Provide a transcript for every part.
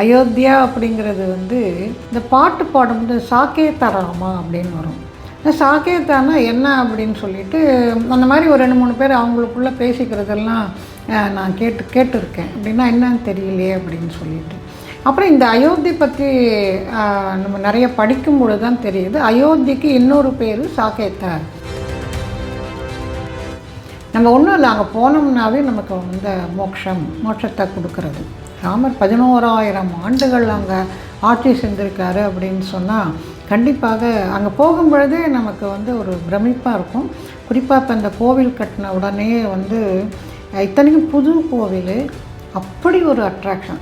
அயோத்தியா அப்படிங்கிறது வந்து இந்த பாட்டு பாடும்போது சாக்கேத்த ராமா அப்படின்னு வரும். இந்த சாக்கேத்தானா என்ன அப்படின்னு சொல்லிட்டு அந்த மாதிரி ஒரு 2-3 பேர் அவங்களுக்குள்ளே பேசிக்கிறதெல்லாம் நான் கேட்டிருக்கேன். அப்படின்னா என்னன்னு தெரியலையே அப்படின்னு சொல்லிட்டு அப்புறம் இந்த அயோத்தி பற்றி நம்ம நிறைய படிக்கும்பொழுது தான் தெரியுது. அயோத்திக்கு இன்னொரு பேர் சாக்கேத்தா. நம்ம ஒன்றும் இல்லை, அங்கே போனோம்னாவே நமக்கு வந்து மோட்சத்தை கொடுக்கறது. ராமர் 11,000 ஆண்டுகள் அங்கே ஆட்சி செஞ்சுருக்காரு அப்படின்னு சொன்னால் கண்டிப்பாக அங்கே போகும்பொழுதே நமக்கு வந்து ஒரு பிரமிப்பாக இருக்கும். குறிப்பாக இப்போ இந்த கோவில் கட்டின உடனே வந்து இத்தனைக்கும் புது கோவில், அப்படி ஒரு அட்ராக்ஷன்.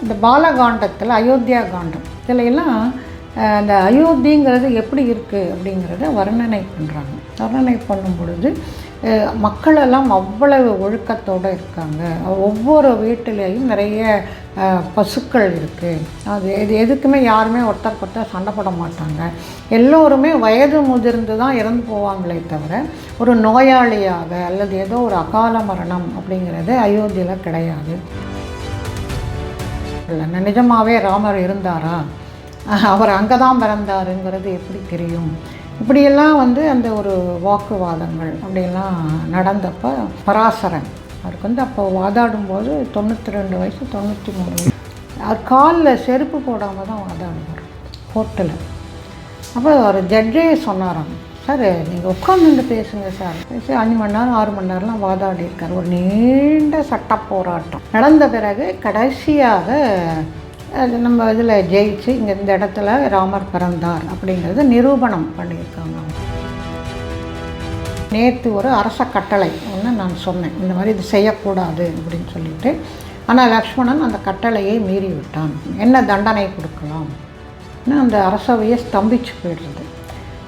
இந்த பாலகாண்டத்தில் அயோத்தியா காண்டம் இதில் எல்லாம் அந்த அயோத்திங்கிறது எப்படி இருக்குது அப்படிங்கிறத வர்ணனை பண்ணுறாங்க. வர்ணனை பண்ணும் பொழுது மக்களெல்லாம் அவ்வளவு ஒழுக்கத்தோடு இருக்காங்க. ஒவ்வொரு வீட்டிலேயும் நிறைய பசுக்கள் இருக்குது. இது எதுக்குமே யாருமே ஒருத்தர் சண்டை போட மாட்டாங்க. எல்லோருமே வயது முதிர்ந்து தான் இறந்து போவாங்களே தவிர ஒரு நோயாளியாக அல்லது ஏதோ ஒரு அகால மரணம் அப்படிங்கிறது அயோத்தியில் கிடையாது. நிஜமாகவே ராமர் இருந்தாரா, அவர் அங்கே தான் பிறந்தாருங்கிறது எப்படி தெரியும், இப்படியெல்லாம் வந்து அந்த ஒரு வாக்குவாதங்கள் அப்படியெல்லாம் நடந்தப்போ பராசரன் அவருக்கு வந்து அப்போ வாதாடும்போது 92 வயசு 93 வயசு. அவர் காலில் செருப்பு போடாமல் தான் வாதாடுவார் கோர்ட்டில். அப்போ ஒரு ஜட்ஜே சொன்னாராம், சார் நீங்கள் உட்காந்துட்டு பேசுங்க சார். பேசி 5 மணி நேரம் 6 மணி நேரம்லாம் வாதாடி இருக்கார். ஒரு நீண்ட சட்ட போராட்டம் நடந்த பிறகு கடைசியாக நம்ம இதில் ஜெயிச்சு இங்கே இந்த இடத்துல ராமர் பிறந்தார் அப்படிங்கிறத நிரூபணம் பண்ணியிருக்காங்க. நேற்று ஒரு அரச கட்டளை ஒன்று நான் சொன்னேன், இந்த மாதிரி இது செய்யக்கூடாது அப்படின்னு சொல்லிட்டு. ஆனால் லக்ஷ்மணன் அந்த கட்டளையை மீறி விட்டான். என்ன தண்டனை கொடுக்கலாம், அந்த அரசவையை ஸ்தம்பிச்சு போயிடுறது.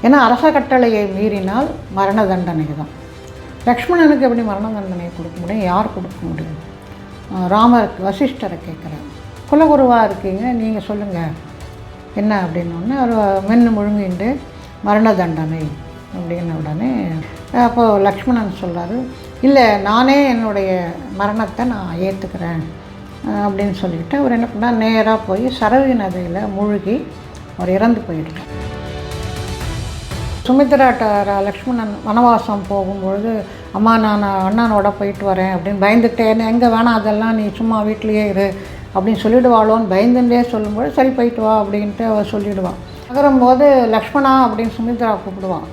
ஏன்னா அரச கட்டளையை மீறினால் மரண தண்டனை தான். லக்ஷ்மணனுக்கு எப்படி மரண தண்டனை கொடுக்க முடியும், யார் கொடுக்க முடியும்? ராமருக்கு வசிஷ்டரை கேட்குறாரு, குலகுருவாக இருக்கீங்க, நீங்கள் சொல்லுங்கள் என்ன அப்படின்னோடனே அவர் மென்று முழுங்கிண்டு மரண தண்டனை அப்படின்ன உடனே அப்போது லக்ஷ்மணன் சொல்கிறாரு, இல்லை நானே என்னுடைய மரணத்தை நான் ஏற்றுக்கிறேன் அப்படின்னு சொல்லிவிட்டு அவர் என்ன பண்ணால் நேராக போய் சரவி நதியில் மூழ்கி அவர் இறந்து போயிட்டார். சுமித்ராட்ட லக்ஷ்மணன் வனவாசம் போகும்பொழுது, அம்மா நான் அண்ணனோட போயிட்டு வரேன் அப்படின்னு பயந்துட்டே, எங்கே வேணாம் அதெல்லாம் நீ சும்மா வீட்லேயே இரு அப்படின்னு சொல்லிவிடுவாளோன்னு பயந்துட்டே சொல்லும்போது சரி போயிட்டு வா அப்படின்ட்டு அவள் சொல்லிவிடுவாள். நகரும்போது லக்ஷ்மணா அப்படின்னு சுமித்ரா கூப்பிடுவான்.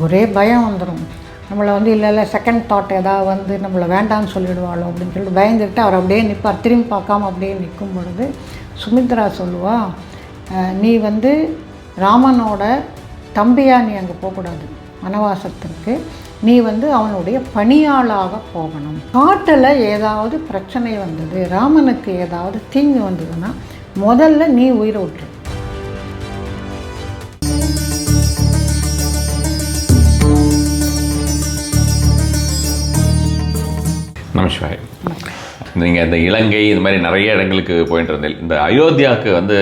ஒரே பயம் வந்துடும். நம்மளை வந்து இல்லை செகண்ட் தாட் ஏதாவது வந்து நம்மளை வேண்டான்னு சொல்லிவிடுவாளோ அப்படின்னு சொல்லிட்டு பயந்துட்டு அவர் அப்படியே நிற்பார். திரும்பி பார்க்காம அப்படியே நிற்கும் பொழுது சுமித்ரா சொல்லுவா, நீ வந்து ராமனோட தம்பியா நீ அங்கே போகக்கூடாது வனவாசத்திற்கு, நீ வந்து அவனுடைய பணியாளாக போகணும். காட்டில் ஏதாவது பிரச்சனை வந்தது, ராமனுக்கு ஏதாவது தீங்கு வந்ததுன்னா முதல்ல நீ உயிரை விட்டுரு. நமஸ்கார். நீங்கள் இந்த இலங்கை இது மாதிரி நிறைய இடங்களுக்கு போயிட்டு இருந்தேன். இந்த அயோத்தியாவுக்கு வந்து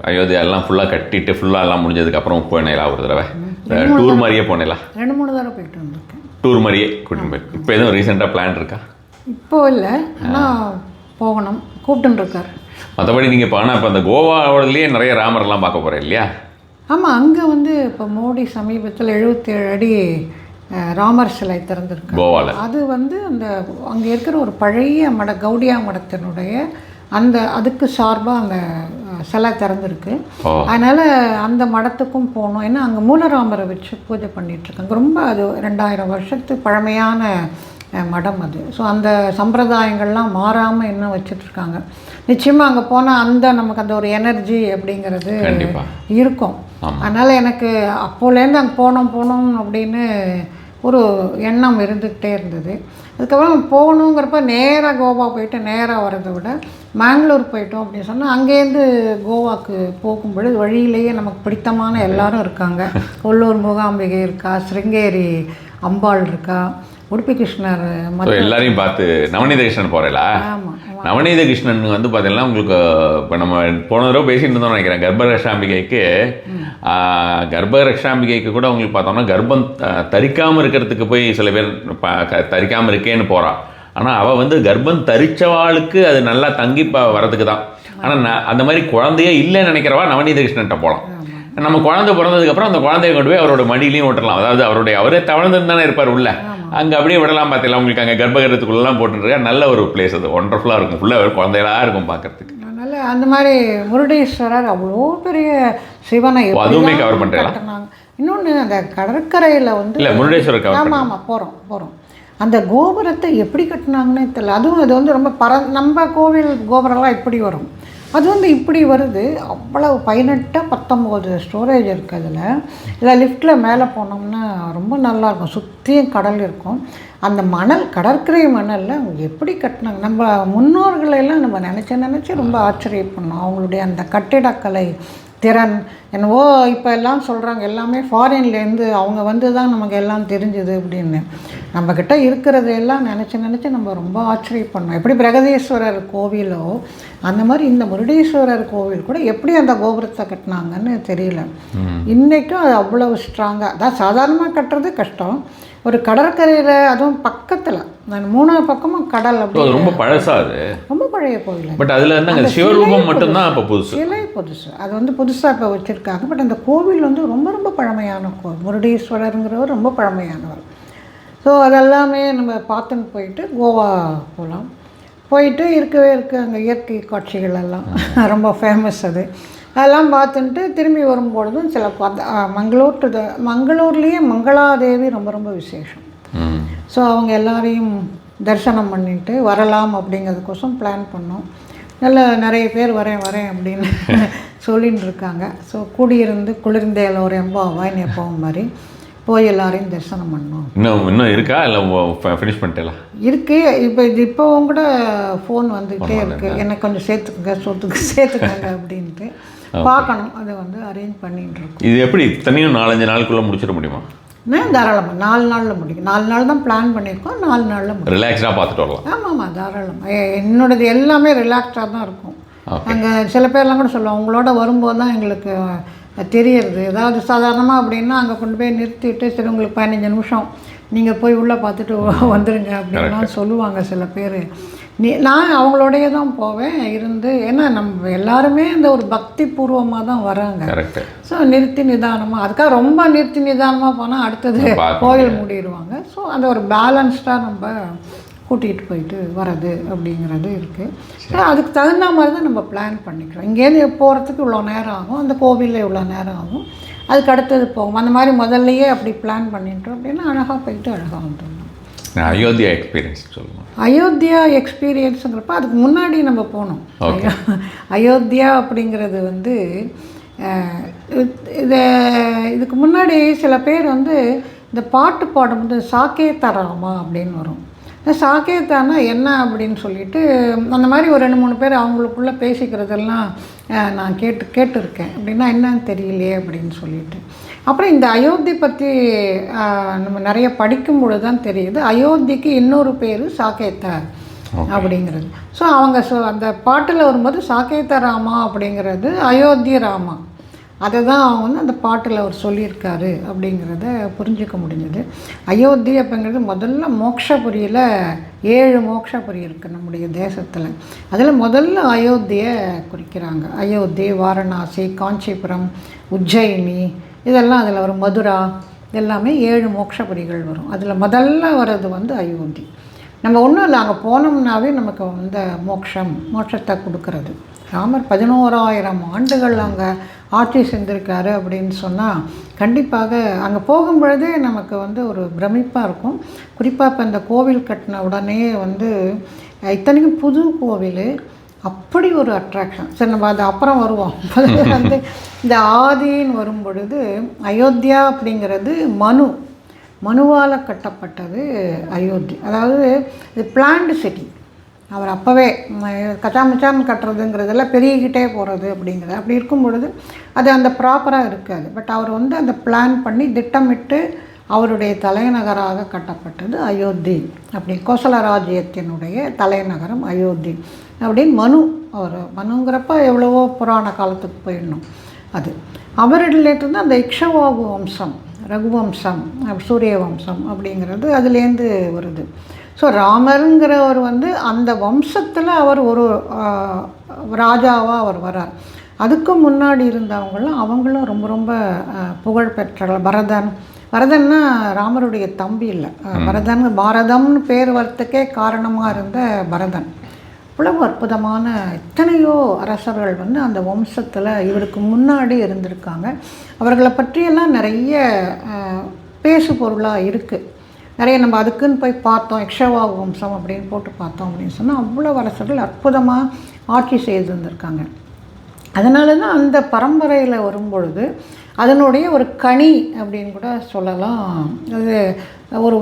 அயோத்தியாலாம் ஃபுல்லாக கட்டிட்டு ஃபுல்லாக எல்லாம் முடிஞ்சதுக்கப்புறம் போனேலா ஒரு தடவை டூர் மாதிரியே போனேலா? 2-3 தடவை போயிட்டு வந்திருக்கேன். டூர் மாதிரியே கூட்டின்னு போய் இப்போ எதுவும் ரீசெண்டாக பிளான் இருக்கா? இப்போ இல்லை, ஆனால் போகணும் கூப்பிட்டுன்னு இருக்கார். மற்றபடி நீங்கள் போனால் இப்போ அந்த கோவாவிலேயே நிறைய ராமர்லாம் பார்க்க போகிறேன் இல்லையா? ஆமாம், அங்கே வந்து இப்போ மோடி சமீபத்தில் 77 அடி ராமர் சிலை திறந்திருக்கு கோவாவில். அது வந்து அந்த அங்கே இருக்கிற ஒரு பழைய கௌடியா மடத்தினுடைய அதுக்கு சார்பாக அந்த சிலை திறந்துருக்கு. அதனால் அந்த மடத்துக்கும் போகணும். ஏன்னா அங்கே மூலராமரை வச்சு பூஜை பண்ணிகிட்ருக்காங்க. ரொம்ப அது 2000 வருஷத்து பழமையான மடம் அது. ஸோ அந்த சம்பிரதாயங்கள்லாம் மாறாமல் இன்னும் வச்சிட்ருக்காங்க. நிச்சயமாக அங்கே போனால் நமக்கு அந்த ஒரு எனர்ஜி அப்படிங்கிறது இருக்கும். அதனால் எனக்கு அப்போலேருந்து அங்கே போகணும் அப்படின்னு ஒரு எண்ணம் இருந்துக்கிட்டே இருந்தது. அதுக்கப்புறம் போகணுங்கிறப்ப நேராக கோவா போயிட்டு நேராக வரதை விட மேங்களூர் போயிட்டோம் அப்படின்னு சொன்னால் அங்கேருந்து கோவாவுக்கு போகும்பொழுது வழியிலேயே நமக்கு பிடித்தமான எல்லாரும் இருக்காங்க. கொல்லூர் மூகாம்பிகை இருக்கா, ஸ்ருங்கேரி அம்பாள் இருக்கா, உடுப்பி கிருஷ்ணர் எல்லாரையும் பார்த்து நவநீத கிருஷ்ணன் போகிறேங்களா? ஆமாம், நவநீத கிருஷ்ணன் வந்து பார்த்தீங்கன்னா உங்களுக்கு இப்போ நம்ம போன தடவை பேசிட்டு இருந்தோம்னு நினைக்கிறேன். கர்ப்பரக்ஷாம்பிகைக்கு கூட உங்களுக்கு பார்த்தோம்னா கர்ப்பம் தரிக்காமல் இருக்கிறதுக்கு போய் சில பேர் தரிக்காமல் இருக்கேன்னு போகிறான். ஆனால் அவள் வந்து கர்ப்பம் தரிச்சவாளுக்கு அது நல்லா தங்கி வரதுக்கு தான். ஆனால் அந்த மாதிரி குழந்தையே இல்லைன்னு நினைக்கிறவா நவநீத கிருஷ்ணன்ட்ட போகலாம். நம்ம குழந்தை பிறந்ததுக்கப்புறம் அந்த குழந்தைய கொண்டு போய் அவரோட மடியிலையும் விட்டுறலாம். அதாவது அவரே தவழ்ந்துன்னு தானே இருப்பார் உள்ள, அங்கே அப்படியே விடலாம். பார்த்தீங்களா, உங்களுக்கு அங்கே கர்ப்பகிரகத்துக்குள்ளெல்லாம் போட்டுருக்கா. நல்ல ஒரு பிளேஸ் அது, ஒண்டர்ஃபுல்லாக இருக்கும், ஃபுல்லாக குழந்தைகளாக இருக்கும் பார்க்கறதுக்கு. அதனால் அந்த மாதிரி முருடேஸ்வரர் அவ்வளோ பெரிய சிவனை அதுவுமே கவர் பண்ணுறாங்க. இன்னொன்று அந்த கடற்கரையில் வந்து இல்லை முருடேஸ்வரர் கவர். ஆமாம் போகிறோம் அந்த கோபுரத்தை எப்படி கட்டினாங்கன்னே தெரியல. அதுவும் அது வந்து ரொம்ப நம்ம கோவில் கோபுரம்லாம் இப்படி வரும், அது வந்து இப்படி வருது. அவ்வளவு 18-19 ஸ்டோரேஜ் இருக்குது அதில். இல்லை லிஃப்ட்டில் மேலே போனோம்னா ரொம்ப நல்லாயிருக்கும், சுற்றியும் கடல் இருக்கும். அந்த மணல், கடற்கரை மணலில் அவங்க எப்படி கட்டினாங்க. நம்ம முன்னோர்களெல்லாம் நம்ம நினச்சி ரொம்ப ஆச்சரியப்படணும். அவங்களுடைய அந்த கட்டிடக்கலை திறன் என்னவோ இப்போ எல்லாம் சொல்கிறாங்க, எல்லாமே ஃபாரின்லேருந்து அவங்க வந்து தான் நமக்கு எல்லாம் தெரிஞ்சுது அப்படின்னு. நம்மக்கிட்ட இருக்கிறது எல்லாம் நினச்சி நம்ம ரொம்ப ஆச்சரியப்படணும். எப்படி பிரகதீஸ்வரர் கோவிலோ அந்த மாதிரி இந்த முருடேஸ்வரர் கோவில் கூட எப்படி அந்த கோபுரத்தை கட்டினாங்கன்னு தெரியல. இன்றைக்கும் அது அவ்வளவு ஸ்ட்ராங்காக, அதான் சாதாரணமாக கட்டுறது கஷ்டம். ஒரு கடற்கரையில், அதுவும் பக்கத்தில், நான் 3 பக்கமும் கடல். அப்படி ரொம்ப பழசா, அது ரொம்ப பழைய கோவில். பட் அதில் வந்து சிவரூபம் மட்டும்தான் இப்போ புதுசு, சிலை புதுசு. அது வந்து புதுசாக இப்போ வச்சுருக்காங்க. பட் அந்த கோவில் வந்து ரொம்ப பழமையான கோவில். முருடேஸ்வரருங்கிறவர் ரொம்ப பழமையானவர். ஸோ அதெல்லாமே நம்ம பார்த்துன்னு போயிட்டு கோவா போகலாம். போயிட்டு இருக்கவே அங்கே இயற்கை காட்சிகள் எல்லாம் ரொம்ப ஃபேமஸ். அதெல்லாம் பார்த்துட்டு திரும்பி வரும்பொழுதும் சில மங்களூர்லேயே மங்களாதேவி ரொம்ப விசேஷம். ஸோ அவங்க எல்லாரையும் தரிசனம் பண்ணிட்டு வரலாம் அப்படிங்கிறதுக்கோசம் பிளான் பண்ணோம். நிறைய பேர் வரேன் அப்படின்னு சொல்லின்னு இருக்காங்க. ஸோ கூடியிருந்து குளிர்ந்தேல ஒரு எம்பாவாயின்னு எப்பவும் மாதிரி போய் எல்லாரையும் தரிசனம் பண்ணோம். இன்னும் இருக்கா இல்லை ஃபினிஷ் பண்ணிட்டேலாம் இருக்குது. இப்போவும் கூட ஃபோன் வந்துகிட்டே இருக்குது, எனக்கு கொஞ்சம் சேர்த்துக்கங்க அப்படின்ட்டு. பார்க்கணும், அதை வந்து அரேஞ்ச் பண்ணிட்டு இருக்கோம். இது எப்படி தனியும் 4-5 நாளுக்குள்ளே முடிச்சிட முடியுமா? தாராளமாக 4 நாளில் முடியும். 4 நாள் தான் பிளான் பண்ணியிருக்கோம், 4 நாளில் முடியும். ரிலாக்ஸ்டாக பார்த்துட்டு வரலாம். ஆமாம் தாராளமாக. என்னோடது எல்லாமே ரிலாக்ஸ்டாக தான் இருக்கும். அங்கே சில பேர்லாம் கூட சொல்லுவாங்க, உங்களோட வரும்போது தான் எங்களுக்கு தெரியறது. ஏதாவது சாதாரணமாக அப்படின்னா அங்கே கொண்டு போய் நிறுத்திட்டு, சரி உங்களுக்கு 15 நிமிஷம் நீங்கள் போய் உள்ளே பார்த்துட்டு வந்துடுங்க அப்படின்லாம் சொல்லுவாங்க சில பேர். நான் அவங்களோடையே தான் போவேன் இருந்து. ஏன்னா நம்ம எல்லாருமே அந்த ஒரு பக்தி பூர்வமாக தான் வராங்க. ஸோ நிறுத்தி நிதானமாக, அதுக்காக ரொம்ப நிறுத்தி நிதானமாக போனால் அடுத்தது கோயில் மூடிடுவாங்க. ஸோ அந்த ஒரு பேலன்ஸ்டாக நம்ம கூட்டிகிட்டு போயிட்டு வர்றது அப்படிங்கிறது இருக்குது. அதுக்கு தகுந்த மாதிரி தான் நம்ம பிளான் பண்ணிக்கிறோம். இங்கேருந்து போகிறதுக்கு இவ்வளோ நேரம் ஆகும், அந்த கோவிலில் இவ்வளோ நேரம் ஆகும், அதுக்கு அடுத்தது போகும். அந்த மாதிரி முதல்லையே அப்படி பிளான் பண்ணிட்டோம் அப்படின்னா அழகாக போயிட்டு அழகாக வந்துடணும். அயோத்தியா எக்ஸ்பீரியன்ஸ் சொல்லுவோம். அயோத்தியா எக்ஸ்பீரியன்ஸுங்கிறப்ப அதுக்கு முன்னாடி நம்ம போனோம். அயோத்தியா அப்படிங்கிறது வந்து இதுக்கு முன்னாடி சில பேர் வந்து இந்த பாட்டு பாடும்போது சாகேத ராமா அப்படின்னு வரும். சாகேதானா என்ன அப்படின்னு சொல்லிட்டு அந்த மாதிரி ஒரு 2-3 பேர் அவங்களுக்குள்ளே பேசிக்கிறதெல்லாம் நான் கேட்டிருக்கேன். அப்படின்னா என்னன்னு தெரியலையே அப்படின்னு சொல்லிட்டு. அப்புறம் இந்த அயோத்தி பற்றி நம்ம நிறைய படிக்கும் பொழுது தான் தெரியுது, அயோத்திக்கு இன்னொரு பேர் சாகேதா அப்படிங்கிறது. ஸோ அவங்க அந்த பாட்டில் வரும்போது சாகேத ராமா அப்படிங்கிறது அயோத்தி ராமா, அதை தான் அவங்க வந்து அந்த பாட்டில் அவர் சொல்லியிருக்காரு அப்படிங்கிறத புரிஞ்சிக்க முடிஞ்சது. அயோத்தி அப்படிங்கிறது முதல்ல மோக்ஷபுரியில் 7 மோக்ஷபுரி இருக்குது நம்முடைய தேசத்தில். அதில் முதல்ல அயோத்தியை குறிக்கிறாங்க. அயோத்தி, வாரணாசி, காஞ்சிபுரம், உஜ்ஜயினி இதெல்லாம் அதில் வரும். மதுரா எல்லாமே 7 மோக்ஷபுரிகள் வரும். அதில் முதல்ல வர்றது வந்து அயோத்தி. நம்ம ஒன்றும் இல்லை, அங்கே போனோம்னாவே நமக்கு இந்த மோட்சத்தை கொடுக்கறது. ராமர் 11,000 ஆண்டுகள் அங்கே ஆட்சி செஞ்சுருக்காரு அப்படின்னு சொன்னால் கண்டிப்பாக அங்கே போகும்பொழுதே நமக்கு வந்து ஒரு பிரமிப்பாக இருக்கும். குறிப்பாக இப்போ இந்த கோவில் கட்டின உடனே வந்து இத்தனைக்கும் புது கோவில், அப்படி ஒரு அட்ராக்ஷன். சரி, நம்ம அது அப்புறம் வருவோம். வந்து இந்த ஆதின்னு வரும் பொழுது அயோத்தியா அப்படிங்கிறது மனுவால் கட்டப்பட்டது அயோத்தி. அதாவது இது பிளான்டு சிட்டி. அவர் அப்போவே கச்சாமச்சான்னு கட்டுறதுங்கிறதெல்லாம் பெருகிக்கிட்டே போகிறது அப்படிங்கிறது. அப்படி இருக்கும் பொழுது அது அந்த ப்ராப்பராக இருக்காது. பட் அவர் வந்து அந்த பிளான் பண்ணி திட்டமிட்டு அவருடைய தலைநகராக கட்டப்பட்டது அயோத்தி. அப்படி கோசல ராஜ்யத்தினுடைய தலைநகரம் அயோத்தி அப்படின்னு மனுங்கிறப்ப எவ்வளவோ புராண காலத்துக்கு போயிடணும். அவர் ரிலேட்டட் அந்த இக்ஷவாகு வம்சம், ரகுவம்சம், சூரிய வம்சம் அப்படிங்கிறது அதுலேருந்து வருது. ஸோ ராமருங்கிறவர் வந்து அந்த வம்சத்தில் அவர் ஒரு ராஜாவாக அவர் வரார். அதுக்கு முன்னாடி இருந்தவங்களும் அவங்களும் ரொம்ப ரொம்ப புகழ் பெற்றவர்கள். பரதன்னா ராமருடைய தம்பி இல்லை, பாரதம்னு பேர் வரத்துக்கே காரணமாக இருந்த பரதன். அவ்வளவு அற்புதமான எத்தனையோ அரசர்கள் வந்து அந்த வம்சத்தில் இவருக்கு முன்னாடி இருந்திருக்காங்க. அவர்களை பற்றியெல்லாம் நிறைய பேசு பொருளாக இருக்குது. நிறைய நம்ம அதுக்குன்னு போய் பார்த்தோம், இக்ஷவா வம்சம் அப்படின்னு போட்டு பார்த்தோம் அப்படின்னு சொன்னால் அவ்வளோ அரசர்கள் அற்புதமாக ஆட்சி செய்திருந்திருக்காங்க. அதனால தான் அந்த பரம்பரையில் வரும்பொழுது அதனுடைய ஒரு கனி அப்படின்னு கூட சொல்லலாம். அது ஒரு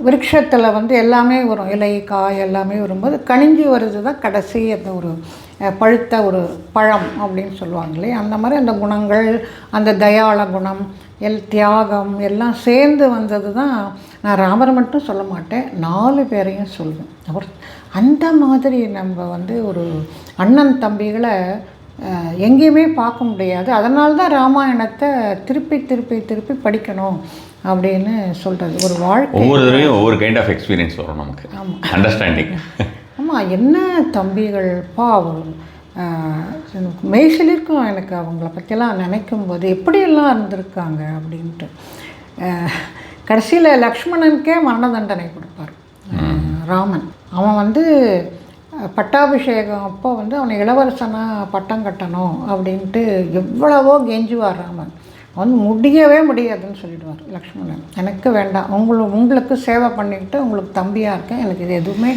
விருட்சத்தில் வந்து எல்லாமே வரும், இலை காய் எல்லாமே வரும்போது கனிஞ்சி வருது தான் கடைசி அந்த ஒரு பழுத்த ஒரு பழம் அப்படின்னு சொல்லுவாங்களே, அந்த மாதிரி அந்த குணங்கள், அந்த தயாள குணம், தியாகம் எல்லாம் சேர்ந்து வந்தது தான். நான் ராமரை மட்டும் சொல்ல மாட்டேன், 4 பேரையும் சொல்வேன். அவர் அந்த மாதிரி நம்ம வந்து ஒரு அண்ணன் தம்பிகளை எங்கேயுமே பார்க்க முடியாது. அதனால தான் ராமாயணத்தை திருப்பி திருப்பி திருப்பி படிக்கணும் அப்படின்னு சொல்கிறது. ஒரு வாழ்க்கை ஒவ்வொரு தடவையும் ஒவ்வொரு கைண்ட் ஆஃப் எக்ஸ்பீரியன்ஸ் வரும் நமக்கு. ஆமாம், அண்டர்ஸ்டாண்டிங். ஆமாம், என்ன தம்பிகள்ப்பா அவர் மெய்சிலிருக்கும் எனக்கு அவங்கள பற்றியெல்லாம் நினைக்கும் போது எப்படியெல்லாம் இருந்திருக்காங்க அப்படின்ட்டு. கடைசியில் லக்ஷ்மணனுக்கே மரண தண்டனை கொடுப்பார் ராமன். அவன் வந்து பட்டாபிஷேகம் அப்போ வந்து அவனை இளவரசனாக பட்டம் கட்டணும் அப்படின்ட்டு எவ்வளவோ கெஞ்சுவார் ராமன். அவன் முடியவே முடியாதுன்னு சொல்லிடுவார் லக்ஷ்மணன். எனக்கு வேண்டாம், உங்களுக்கு சேவை பண்ணிக்கிட்டு உங்களுக்கு தம்பியாக இருக்கேன், எனக்கு இது எதுவுமே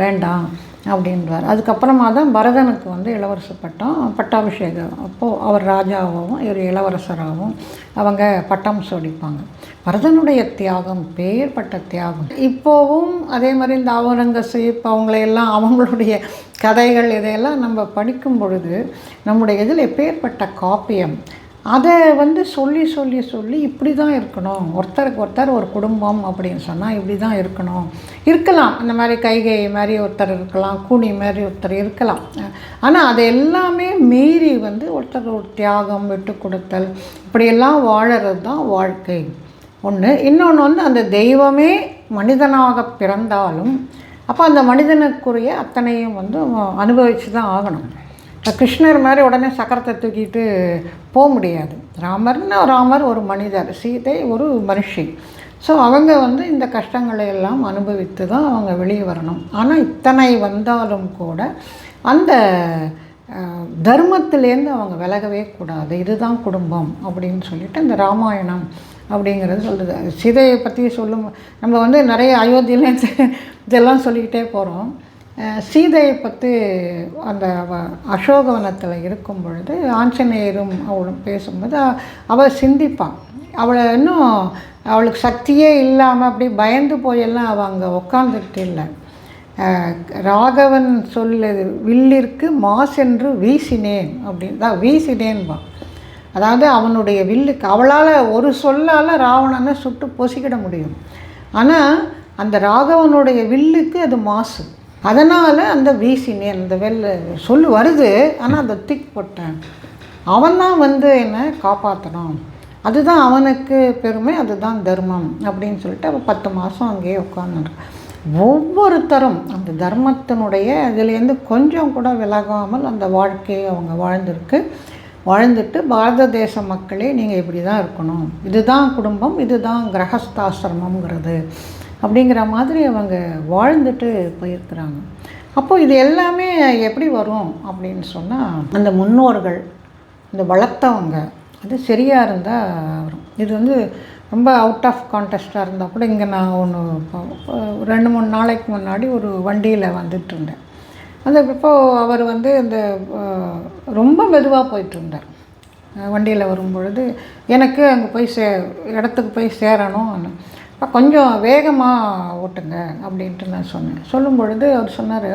வேண்டாம் அப்படின்றார். அதுக்கப்புறமா தான் பரதனுக்கு வந்து இளவரச பட்டம் பட்டாபிஷேகம் அப்போது அவர் ராஜாவாகவும் இவர் இளவரசராகவும் அவங்க பட்டம் சோடிப்பாங்க. பரதனுடைய தியாகம் பேர்பட்ட தியாகம். இப்போவும் அதே மாதிரி இந்த அவுரங்கசீப் அவங்களையெல்லாம் அவங்களுடைய கதைகள் இதையெல்லாம் நம்ம படிக்கும் பொழுது நம்முடைய இதில் எப்பேற்பட்ட காப்பியம் அதை வந்து சொல்லி சொல்லி சொல்லி இப்படி தான் இருக்கணும், ஒருத்தருக்கு ஒருத்தர் ஒரு குடும்பம் அப்படின்னு சொன்னால் இப்படி தான் இருக்கலாம். இந்த மாதிரி கைகை மாதிரி ஒருத்தர் இருக்கலாம், கூனி மாதிரி ஒருத்தர் இருக்கலாம். ஆனால் அதை எல்லாமே மீறி வந்து ஒருத்தர் ஒரு தியாகம், விட்டு கொடுத்தல், இப்படியெல்லாம் வாழறது தான் வாழ்க்கை ஒன்று. இன்னொன்று வந்து அந்த தெய்வமே மனிதனாக பிறந்தாலும் அப்போ அந்த மனிதனுக்குரிய அத்தனையும் வந்து அனுபவித்து தான் ஆகணும். கிருஷ்ணர் மாதிரி உடனே சக்கரத்தை தூக்கிட்டு போக முடியாது. ராமர் ஒரு மனிதர், சீதை ஒரு மனுஷி. ஸோ அவங்க வந்து இந்த கஷ்டங்களை எல்லாம் அனுபவித்து தான் அவங்க வெளியே வரணும். ஆனால் இத்தனை வந்தாலும் கூட அந்த தர்மத்திலேருந்து அவங்க விலகவே கூடாது. இதுதான் குடும்பம் அப்படின்னு சொல்லிட்டு இந்த ராமாயணம் அப்படிங்கிறது சொல்லுது. சீதையை பற்றி சொல்லும் நம்ம வந்து நிறைய அயோத்தியிலேருந்து இதெல்லாம் சொல்லிக்கிட்டே போகிறோம். சீதையை பற்றி அந்த அசோகவனத்தில் இருக்கும் பொழுது ஆஞ்சநேயரும் அவளும் பேசும்போது அவள் சிந்திப்பான். அவளை இன்னும் அவளுக்கு சக்தியே இல்லாமல் அப்படி பயந்து போயெல்லாம் அவள் அங்கே உட்காந்துக்கிட்டு இல்லை. ராகவன் சொல்லுது, வில்லிற்கு மாசென்று வீசினேன் அப்படின்னு தான் வீசினேன்பான். அதாவது அவனுடைய வில்லுக்கு அவளால் ஒரு சொல்லால் ராவணனை சுட்டு பொசிக்கிட முடியும். ஆனால் அந்த ராகவனுடைய வில்லுக்கு அது மாசு. அதனால் அந்த வீசினேன், அந்த சொல்லு வருது, ஆனால் அந்த திக் போட்டேன். அவன்தான் வந்து என்னை காப்பாற்றணும், அதுதான் அவனுக்கு பெருமை, அதுதான் தர்மம் அப்படின்னு சொல்லிட்டு அவள் 10 மாதம் அங்கேயே உட்காந்துருக்கான். ஒவ்வொருத்தரும் அந்த தர்மத்தினுடைய இதுலேருந்து கொஞ்சம் கூட விலகாமல் அந்த வாழ்க்கையை அவங்க வாழ்ந்துட்டு பாரத தேச மக்களே நீங்கள் இப்படி தான் இருக்கணும், இதுதான் குடும்பம், இதுதான் கிரகஸ்தாசிரமங்கிறது அப்படிங்கிற மாதிரி அவங்க வாழ்ந்துட்டு போயிருக்கிறாங்க. அப்போது இது எல்லாமே எப்படி வரும் அப்படின்னு சொன்னால் அந்த முன்னோர்கள், இந்த வளர்த்தவங்க அது சரியாக இருந்தால் வரும். இது வந்து ரொம்ப அவுட் ஆஃப் கான்டெஸ்ட்டாக இருந்தால் கூட இங்கே நான் ஒன்று 2-3 நாளைக்கு முன்னாடி ஒரு வண்டியில் வந்துட்டு இருந்தேன். அந்த இப்போது அவர் வந்து இந்த ரொம்ப மெதுவாக போயிட்டுருந்தார். வண்டியில் வரும்பொழுது எனக்கு அங்கே போய் இடத்துக்கு போய் சேரணும், கொஞ்சம் வேகமாக ஓட்டுங்க அப்படின்ட்டு நான் சொன்னேன். சொல்லும் பொழுது அவர் சொன்னார்,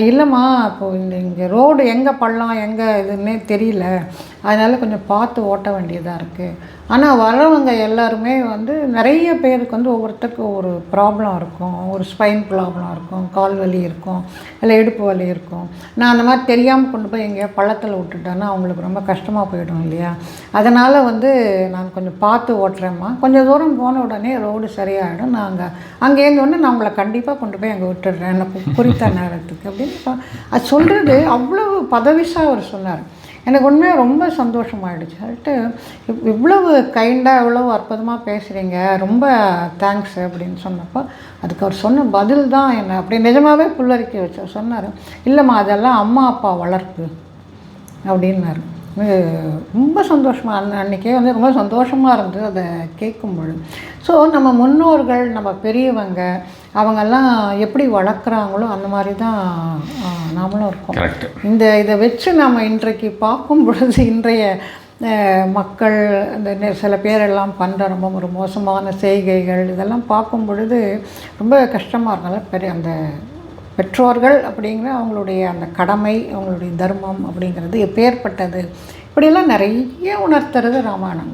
இல்லைம்மா இப்போது இங்கே ரோடு எங்கே பள்ளம் எங்கே இதுன்னே தெரியல, அதனால் கொஞ்சம் பார்த்து ஓட்ட வேண்டியதாக இருக்குது. ஆனால் வர்றவங்க எல்லாருமே வந்து நிறைய பேருக்கு வந்து ஒவ்வொருத்தருக்கு ஒரு ப்ராப்ளம் இருக்கும். ஒரு ஸ்பைன் ப்ராப்ளம் இருக்கும், கால் வலி இருக்கும், இல்லை இடுப்பு வலி இருக்கும். நான் அந்த மாதிரி தெரியாமல் கொண்டு போய் எங்கேயோ பள்ளத்தில் விட்டுட்டேன்னா அவங்களுக்கு ரொம்ப கஷ்டமாக போயிடும் இல்லையா? அதனால் வந்து நான் கொஞ்சம் பார்த்து ஓட்டுறேம்மா, கொஞ்சம் தூரம் போன உடனே ரோடு சரியாயிடும், நாங்கள் அங்கேருந்து ஒன்று நான் உங்களை கண்டிப்பாக கொண்டு போய் அங்கே விட்டுடுறேன் எனக்கு குறித்த நேரத்துக்கு அப்படின்னு அது சொல்கிறது அவ்வளவு பதவிசாக அவர் சொன்னார். எனக்கு உண்மையாக ரொம்ப சந்தோஷமாயிடுச்சு. சொல்லிட்டு இவ்வளவு கைண்டாக இவ்வளவு அற்புதமாக பேசுகிறீங்க, ரொம்ப தேங்க்ஸ் அப்படின்னு சொன்னப்போ அதுக்கு அவர் சொன்ன பதில் தான் என்ன அப்படி நிஜமாகவே புல்லரிக்க வச்சார். சொன்னார், இல்லைம்மா அதெல்லாம் அம்மா அப்பா வளர்ப்பு அப்படின்னாரு. ரொம்ப சந்தோஷமாக அன்றைக்கே வந்து ரொம்ப சந்தோஷமாக இருந்தது அதை கேட்கும் பொழுது. ஸோ நம்ம முன்னோர்கள் நம்ம பெரியவங்க அவங்கெல்லாம் எப்படி வளர்க்குறாங்களோ அந்த மாதிரி தான் நாமளும் இருக்கோம். இதை வச்சு நம்ம இன்றைக்கு பார்க்கும் பொழுது இன்றைய மக்கள் இந்த சில பேரெல்லாம் பண்ணுற ரொம்ப ஒரு மோசமான செய்கைகள் இதெல்லாம் பார்க்கும் பொழுது ரொம்ப கஷ்டமாக இருக்கனால அந்த பெற்றோர்கள் அப்படிங்கிற அவங்களுடைய அந்த கடமை, அவங்களுடைய தர்மம் அப்படிங்கிறது எப்பேற்பட்டது இப்படியெல்லாம் நிறைய உணர்த்துறது ராமாயணம்.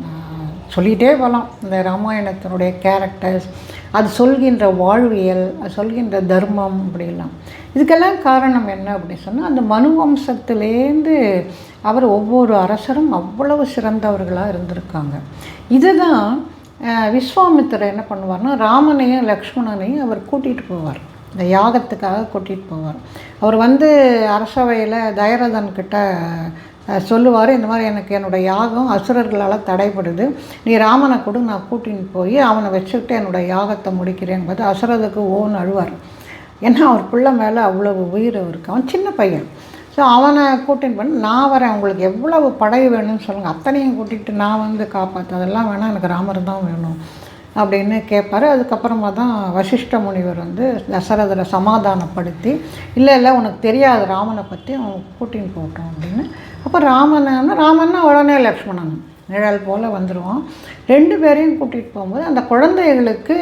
சொல்லிகிட்டே போகலாம். இந்த ராமாயணத்தினுடைய கேரக்டர்ஸ், அது சொல்கின்ற வாழ்வியல், அது சொல்கின்ற தர்மம் அப்படிலாம். இதுக்கெல்லாம் காரணம் என்ன அப்படின்னு சொன்னால் அந்த மனு வம்சத்துலேருந்து அவர் ஒவ்வொரு அரசரும் அவ்வளவு சிறந்தவர்களாக இருந்திருக்காங்க. இதுதான் விஸ்வாமித்திரர் என்ன பண்ணுவார்னா ராமனையும் லக்ஷ்மணனையும் அவர் கூட்டிகிட்டு போவார், இந்த யாகத்துக்காக கூட்டிகிட்டு போவார். அவர் வந்து அரசவையில் தயரதன்கிட்ட சொல்லுவார், இந்த மாதிரி எனக்கு என்னோடய யாகம் அசுரர்களால் தடைப்படுது, நீ ராமனை கூட நான் கூட்டின்னு போய் அவனை வச்சுக்கிட்டு என்னோடய யாகத்தை முடிக்கிறேன்பது. அசுரதுக்கு ஓன்னு அழுவார். ஏன்னா அவர் பிள்ளை மேலே அவ்வளவு உயிர் இருக்கு. அவன் சின்ன பையன். ஸோ அவனை கூட்டின்னு பண்ணி நான் வரேன், உங்களுக்கு எவ்வளவு படை வேணும்னு சொல்லுங்கள், அத்தனையும் கூட்டிகிட்டு நான் வந்து காப்பாற்று, அதெல்லாம் வேணாம், எனக்கு ராமர் தான் வேணும் அப்படின்னு கேட்பார். அதுக்கப்புறமா தான் வசிஷ்ட முனிவர் வந்து தசரதரை சமாதானப்படுத்தி, இல்லை உனக்கு தெரியாது ராமனை பற்றி அவன் கூட்டின்னு போட்டோம் அப்படின்னு. அப்போ ராமன்னா உடனே லக்ஷ்மணன் நிழல் போல் வந்துடுவான். 2 பேரையும் கூட்டிகிட்டு போகும்போது அந்த குழந்தைகளுக்கு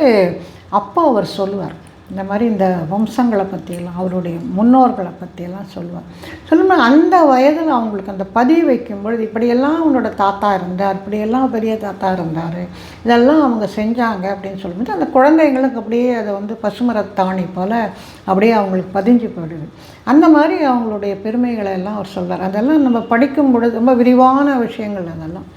அப்போ அவர் சொல்லுவார், இந்த மாதிரி இந்த வம்சங்களை பற்றியெல்லாம் அவருடைய முன்னோர்களை பற்றியெல்லாம் சொல்லும்போது அந்த வயதில் அவங்களுக்கு அந்த பதிவு வைக்கும்பொழுது இப்படியெல்லாம் அவனோட தாத்தா இருந்தார், இப்படியெல்லாம் பெரிய தாத்தா இருந்தார், இதெல்லாம் அவங்க செஞ்சாங்க அப்படின்னு சொல்லும்போது அந்த குழந்தைங்களுக்கு அப்படியே அதை வந்து பசுமரத்தாணி போல் அப்படியே அவங்களுக்கு பதிஞ்சு போயிடுது. அந்த மாதிரி அவங்களுடைய பெருமைகளை எல்லாம் அவர் சொல்வார். அதெல்லாம் நம்ம படிக்கும் பொழுது ரொம்ப விரிவான விஷயங்கள். அதெல்லாம்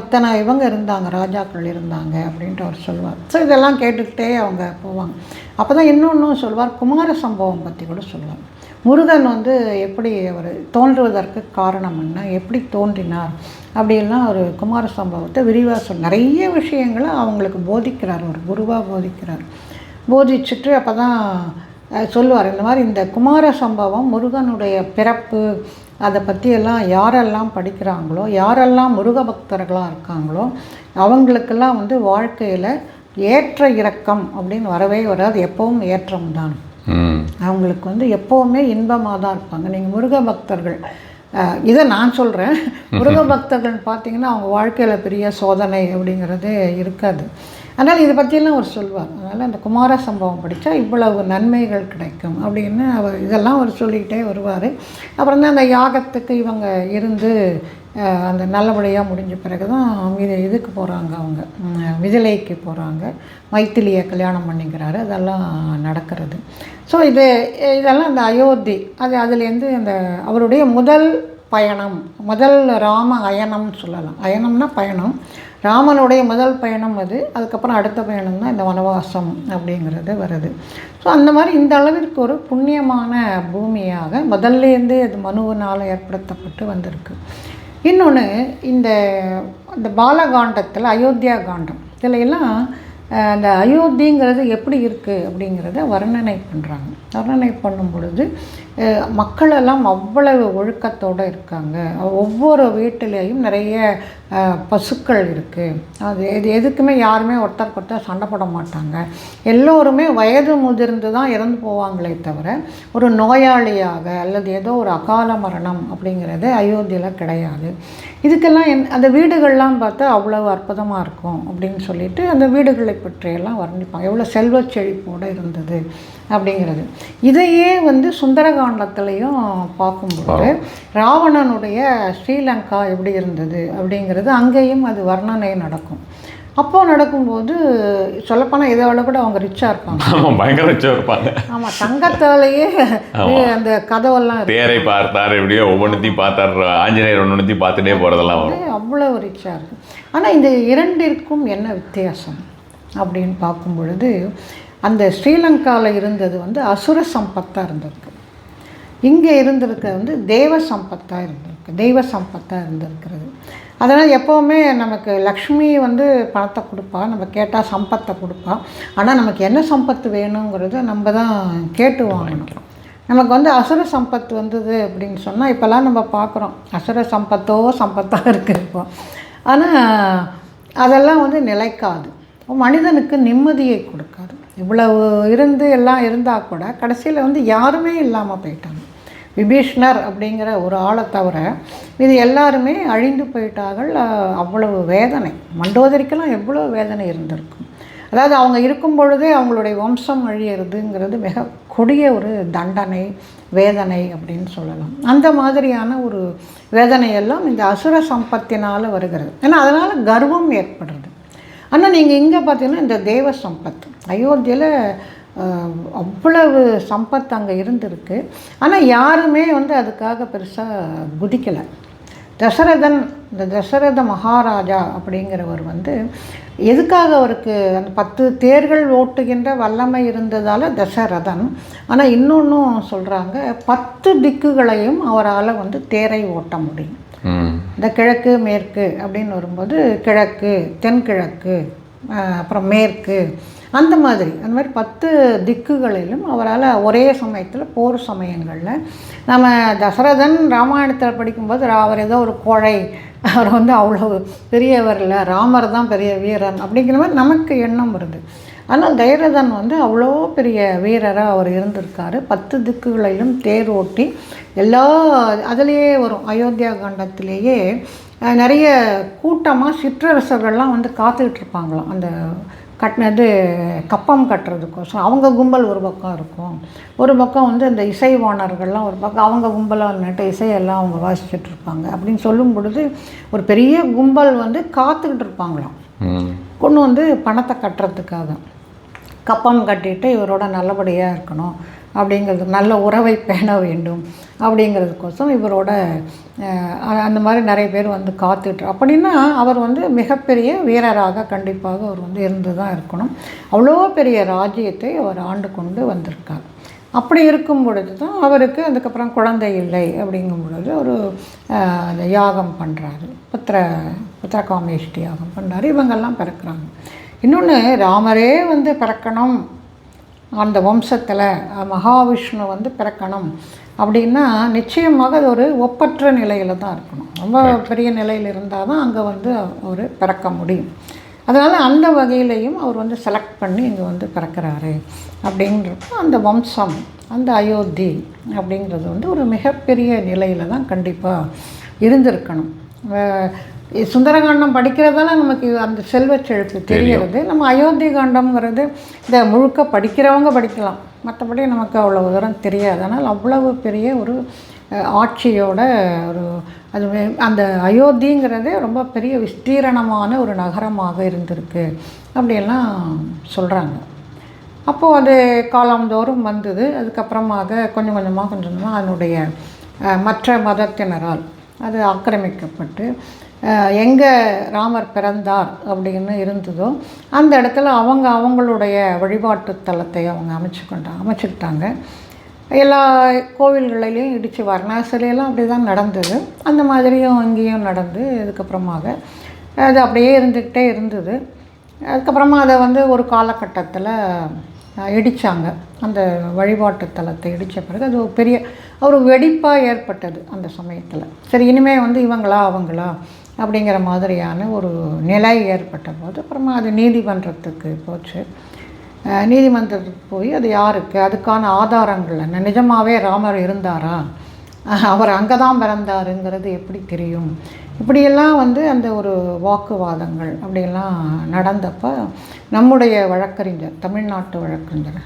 இத்தனை இவங்க இருந்தாங்க, ராஜாக்கள் இருந்தாங்க அப்படின்ட்டு அவர் சொல்வார். ஸோ இதெல்லாம் கேட்டுக்கிட்டே அவங்க போவாங்க. அப்போ தான் இன்னொன்றும் சொல்வார், குமார சம்பவம் பற்றி கூட சொல்வார். முருகன் வந்து எப்படி அவர் தோன்றுவதற்கு காரணம் என்ன, எப்படி தோன்றினார் அப்படின்லாம் ஒரு குமார சம்பவத்தை விரிவாக நிறைய விஷயங்களை அவங்களுக்கு போதிக்கிறார், ஒரு குருவாக போதிக்கிறார். போதிச்சுட்டு அப்போ தான் சொல்லுவார், இந்த மாதிரி இந்த குமார சம்பவம் முருகனுடைய பிறப்பு அதை பற்றியெல்லாம் யாரெல்லாம் படிக்கிறாங்களோ, யாரெல்லாம் முருக பக்தர்களாக இருக்காங்களோ அவங்களுக்கெல்லாம் வந்து வாழ்க்கையில் ஏற்ற இறக்கம் அப்படின்னு வரவே வராது, எப்பவும் ஏற்றம் தான். அவங்களுக்கு வந்து எப்போவுமே இன்பமாக தான் இருப்பாங்க. நீங்கள் முருக பக்தர்கள் இதை நான் சொல்கிறேன், முருக பக்தர்கள் பார்த்திங்கன்னா அவங்க வாழ்க்கையில் பெரிய சோதனை அப்படிங்கிறது இருக்காது. அதனால் இதை பற்றியெல்லாம் அவர் சொல்வார். அதனால் அந்த குமார சம்பவம் படித்தா இவ்வளவு நன்மைகள் கிடைக்கும் அப்படின்னு அவர் இதெல்லாம் அவர் சொல்லிக்கிட்டே வருவார். அப்புறம் தான் அந்த யாகத்துக்கு இவங்க இருந்து அந்த நல்லபடியாக முடிஞ்ச பிறகு தான் இதுக்கு போகிறாங்க, அவங்க மிதிலைக்கு போகிறாங்க, மைத்திலியை கல்யாணம் பண்ணிக்கிறாரு, அதெல்லாம் நடக்கிறது. ஸோ இதெல்லாம் அந்த அயோத்தி அதுலேருந்து அந்த அவருடைய முதல் பயணம், முதல் ராம அயனம்னு சொல்லலாம். அயனம்னா பயணம், ராமனுடைய முதல் பயணம் அது. அதுக்கப்புறம் அடுத்த பயணம் தான் இந்த வனவாசம் அப்படிங்கிறது வருது. ஸோ அந்த மாதிரி இந்த அளவிற்கு ஒரு புண்ணியமான பூமியாக முதல்லேருந்தே அது மனுவினால் ஏற்படுத்தப்பட்டு வந்திருக்கு. இன்னொன்று இந்த பாலகாண்டத்தில் அயோத்தியா காண்டம் இதில் எல்லாம் அந்த அயோத்திங்கிறது எப்படி இருக்குது அப்படிங்கிறத வர்ணனை பண்ணுறாங்க. வர்ணனை பண்ணும் பொழுது மக்களெல்லாம் அவ்வளவு ஒழுக்கத்தோடு இருக்காங்க. ஒவ்வொரு வீட்டிலேயும் நிறைய பசுக்கள் இருக்குது. இது எதுக்குமே யாருமே ஒருத்தருக்கு சண்டை போட மாட்டாங்க. எல்லோருமே வயது முதிர்ந்து தான் இறந்து போவாங்களே தவிர ஒரு நோயாளியாக அல்லது ஏதோ ஒரு அகால மரணம் அப்படிங்கிறது அயோத்தியில் கிடையாது. இதுக்கெல்லாம் அந்த வீடுகள்லாம் பார்த்தா அவ்வளவு அற்புதமாக இருக்கும் அப்படின்னு சொல்லிட்டு அந்த வீடுகளை பற்றியெல்லாம் வர்ணிப்பாங்க. எவ்வளோ செல்வ செழிப்போடு இருந்தது அப்படிங்கிறது. இதையே வந்து சுந்தரகாண்டத்துலேயும் பார்க்கும்போது ராவணனுடைய ஸ்ரீலங்கா எப்படி இருந்தது அப்படிங்கிறது அங்கேயும் அது வர்ணனை நடக்கும். அப்போது நடக்கும்போது சொல்லப்போனால் இதை விட கூட அவங்க ரிச்சாக இருப்பாங்க. ஆமாம், பயங்கர ரிச்சாக இருப்பாங்க. ஆமாம், தங்கத்தாலேயே அந்த கதவெல்லாம் தேரை பார்த்தார், எப்படியோ ஒவ்வொன்றுத்தையும் பார்த்தார், ஆஞ்சநேயர் ஒவ்வொன்றுத்தையும் பார்த்துட்டே போகிறதெல்லாம் வரும். அவ்வளோ ரிச்சாக இருக்குது. ஆனால் இந்த இரண்டிற்கும் என்ன வித்தியாசம் அப்படின்னு பார்க்கும் பொழுது, அந்த ஸ்ரீலங்காவில் இருந்தது வந்து அசுர சம்பத்தாக இருந்திருக்கு, இங்கே இருந்திருக்க வந்து தேவ சம்பத்தாக இருந்திருக்கு, தெய்வ சம்பத்தாக இருந்திருக்கிறது. அதனால் எப்போவுமே நமக்கு லக்ஷ்மி வந்து பணத்தை கொடுப்பா, நம்ம கேட்டால் சம்பத்தை கொடுப்பா. ஆனால் நமக்கு என்ன சம்பத்து வேணுங்கிறத நம்ம தான் கேட்டு வாங்கணும். நமக்கு வந்து அசுர சம்பத்து வந்தது அப்படின்னு சொன்னால் இப்போல்லாம் நம்ம பார்க்குறோம், அசுர சம்பத்தாக இருக்குது இப்போ. ஆனால் அதெல்லாம் வந்து நிலைக்காது, மனிதனுக்கு நிம்மதியை கொடுக்காது. இவ்வளவு இருந்து எல்லாம் இருந்தால் கூட கடைசியில் வந்து யாருமே இல்லாமல் போயிட்டாங்க. விபீஷ்ணர் அப்படிங்கிற ஒரு ஆளை தவிர இது எல்லாருமே அழிந்து போயிட்டார்கள். அவ்வளவு வேதனை, மண்டோதரிக்கெல்லாம் எவ்வளோ வேதனை இருந்திருக்கும். அதாவது அவங்க இருக்கும் பொழுதே அவங்களுடைய வம்சம் அழியிறதுங்கிறது மிக கொடிய ஒரு தண்டனை, வேதனை அப்படின்னு சொல்லலாம். அந்த மாதிரியான ஒரு வேதனையெல்லாம் இந்த அசுர சம்பத்தினால் வருகிறது. ஏன்னா அதனால் கர்வம் ஏற்படுறது. ஆனால் நீங்கள் இங்கே பார்த்தீங்கன்னா இந்த தேவ சம்பத், அயோத்தியில் அவ்வளவு சம்பத் அங்கே இருந்திருக்கு. ஆனால் யாருமே வந்து அதுக்காக பெருசாக குதிக்கலை. தசரதன், இந்த தசரத மகாராஜா அப்படிங்கிறவர் வந்து எதுக்காக அவருக்கு அந்த 10 தேர்கள் ஓட்டுகின்ற வல்லமை இருந்ததால் தசரதன். ஆனால் இன்னொன்றும் சொல்கிறாங்க, 10 திக்குகளையும் அவரால் வந்து தேரை ஓட்ட முடியும். இந்த கிழக்கு மேற்கு அப்படின்னு வரும்போது கிழக்கு, தென்கிழக்கு, அப்புறம் மேற்கு, அந்த மாதிரி 10 திக்குகளிலும் அவரால் ஒரே சமயத்தில் போர் சமயங்களில், நம்ம தசரதன் ராமாயணத்தில் படிக்கும்போது அவர் ஏதோ ஒரு கோழை, அவர் வந்து அவ்வளோ பெரியவர் இல்லை, ராமர் தான் பெரிய வீரன் அப்படிங்கிற மாதிரி நமக்கு எண்ணம் வருது. ஆனால் தைரதன் வந்து அவ்வளோ பெரிய வீரராக அவர் இருந்திருக்காரு. 10 திக்குகளிலும் தேர் ஓட்டி எல்லா அதுலேயே வரும், அயோத்தியா காண்டத்திலேயே நிறைய கூட்டமாக சிற்றரசர்கள்லாம் வந்து காத்துக்கிட்டு இருப்பாங்களாம். அந்த கட்டினது கப்பம் கட்டுறதுக்கோசரம் அவங்க கும்பல் ஒரு பக்கம் இருக்கும், ஒரு பக்கம் வந்து இந்த இசைவாணர்கள்லாம் ஒரு பக்கம், அவங்க கும்பலாக நின்று இசையெல்லாம் அவங்க வாசிச்சுட்டு இருப்பாங்க. அப்படின்னு சொல்லும் பொழுது ஒரு பெரிய கும்பல் வந்து காத்துக்கிட்டு இருப்பாங்களாம், கொண்டு வந்து பணத்தை கட்டுறதுக்காக. கப்பம் கட்டிட்டு இவரோட நல்லபடியாக இருக்கணும் அப்படிங்கிறது, நல்ல உறவை பேண வேண்டும் அப்படிங்கிறதுக்கோசம் இவரோட அந்த மாதிரி நிறைய பேர் வந்து காத்துட்டு, அப்படின்னா அவர் வந்து மிகப்பெரிய வீரராக கண்டிப்பாக அவர் வந்து இருந்து தான் இருக்கணும். அவ்வளோ பெரிய ராஜ்யத்தை அவர் ஆண்டு கொண்டு வந்திருக்கார். அப்படி இருக்கும் பொழுது தான் அவருக்கு அதுக்கப்புறம் குழந்தை இல்லை அப்படிங்கும் பொழுது ஒரு அந்த யாகம் பண்ணுறாரு, புத்திரகாமேஷ்டி யாகம் பண்ணுறாரு. இவங்கெல்லாம் பிறக்கிறாங்க. இன்னொன்று, ராமரே வந்து பிறக்கணும், அந்த வம்சத்தில் மகாவிஷ்ணு வந்து பிறக்கணும் அப்படின்னா நிச்சயமாக அது ஒரு ஒப்பற்ற நிலையில் தான் இருக்கணும். ரொம்ப பெரிய நிலையில் இருந்தால் தான் அங்கே வந்து அவர் பிறக்க முடியும். அதனால் அந்த வகையிலையும் அவர் வந்து செலக்ட் பண்ணி இங்கே வந்து பிறக்கிறாரு. அப்படின்றப்ப அந்த வம்சம், அந்த அயோத்தி அப்படிங்கிறது வந்து ஒரு மிகப்பெரிய நிலையில் தான் கண்டிப்பாக இருந்திருக்கணும். சுந்தரகாண்டம் படிக்கிறதால நமக்கு அந்த செல்வச் செழிப்பு தெரிகிறது. நம்ம அயோத்தி காண்டம்ங்கிறது இந்த முழுக்க படிக்கிறவங்க படிக்கலாம், மற்றபடி நமக்கு அவ்வளோ தூரம் தெரியாது. ஆனால் அவ்வளவு பெரிய ஒரு ஆட்சியோட ஒரு அது அந்த அயோத்திங்கிறதே ரொம்ப பெரிய விஸ்தீரணமான ஒரு நகரமாக இருந்திருக்கு அப்படியெல்லாம் சொல்கிறாங்க. அப்போது அது காலந்தோறும் வந்தது. அதுக்கப்புறமாக கொஞ்சம் கொஞ்சமாக அதனுடைய மற்ற மதத்தினரால் அது ஆக்கிரமிக்கப்பட்டு எங்கே ராமர் பிறந்தார் அப்படின்னு இருந்ததோ அந்த இடத்துல அவங்களுடைய வழிபாட்டு தலத்தை அவங்க அமைச்சுக்கிட்டாங்க. எல்லா கோவில்களிலையும் இடித்து வாரணாசிலையெல்லாம் அப்படி தான் நடந்தது. அந்த மாதிரியும் இங்கேயும் நடந்து அதுக்கப்புறமாக அது அப்படியே இருந்துக்கிட்டே இருந்தது. அதுக்கப்புறமா அதை வந்து ஒரு காலகட்டத்தில் இடித்தாங்க. அந்த வழிபாட்டு தலத்தை இடித்த பிறகு அது ஒரு பெரிய ஒரு வெடிப்பாக ஏற்பட்டது அந்த சமயத்தில். சரி, இனிமேல் வந்து இவங்களா அவங்களா அப்படிங்கிற மாதிரியான ஒரு நிலை ஏற்பட்ட போது அப்புறமா அது நீதிமன்றத்துக்கு போச்சு. நீதிமன்றத்துக்கு போய் அது யாருக்கு, அதுக்கான ஆதாரங்கள் என்ன, நிஜமாகவே ராமர் இருந்தாரா, அவர் அங்கே தான் பிறந்தாருங்கிறது எப்படி தெரியும், இப்படியெல்லாம் வந்து அந்த ஒரு வாக்குவாதங்கள் அப்படியெல்லாம் நடந்தப்போ நம்முடைய வழக்கறிஞர், தமிழ்நாட்டு வழக்கறிஞர்